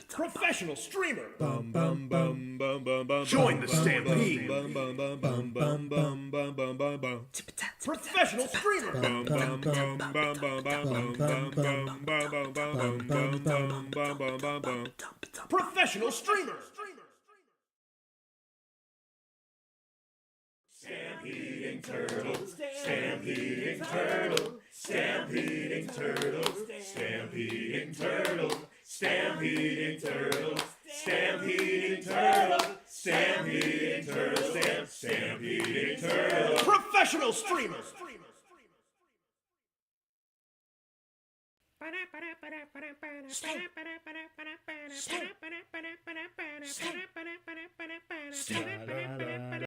Professional streamer. Join the stampede. Professional streamer. Professional streamer. turtle, stampeding turtle, stampeding turtle, stampeding turtle, stampeding turtle, stampeding turtle, stampeding turtle, stampeding turtle. Professional streamers! Stop.